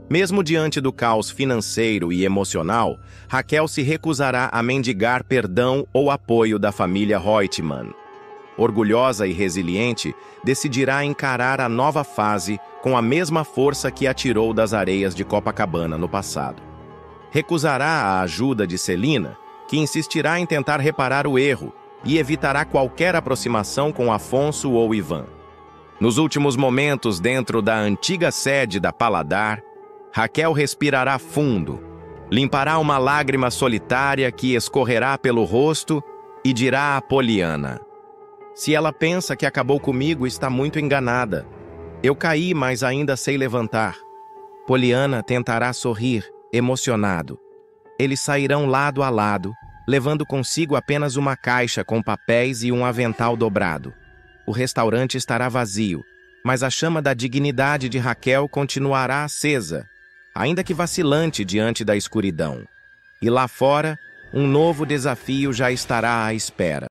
Mesmo diante do caos financeiro e emocional, Raquel se recusará a mendigar perdão ou apoio da família Reutemann. Orgulhosa e resiliente, decidirá encarar a nova fase com a mesma força que a tirou das areias de Copacabana no passado. Recusará a ajuda de Celina, que insistirá em tentar reparar o erro, e evitará qualquer aproximação com Afonso ou Ivan. Nos últimos momentos dentro da antiga sede da Paladar, Raquel respirará fundo, limpará uma lágrima solitária que escorrerá pelo rosto e dirá a Poliana: "Se ela pensa que acabou comigo, está muito enganada. Eu caí, mas ainda sei levantar." Poliana tentará sorrir, emocionado. Eles sairão lado a lado, levando consigo apenas uma caixa com papéis e um avental dobrado. O restaurante estará vazio, mas a chama da dignidade de Raquel continuará acesa, ainda que vacilante diante da escuridão. E lá fora, um novo desafio já estará à espera.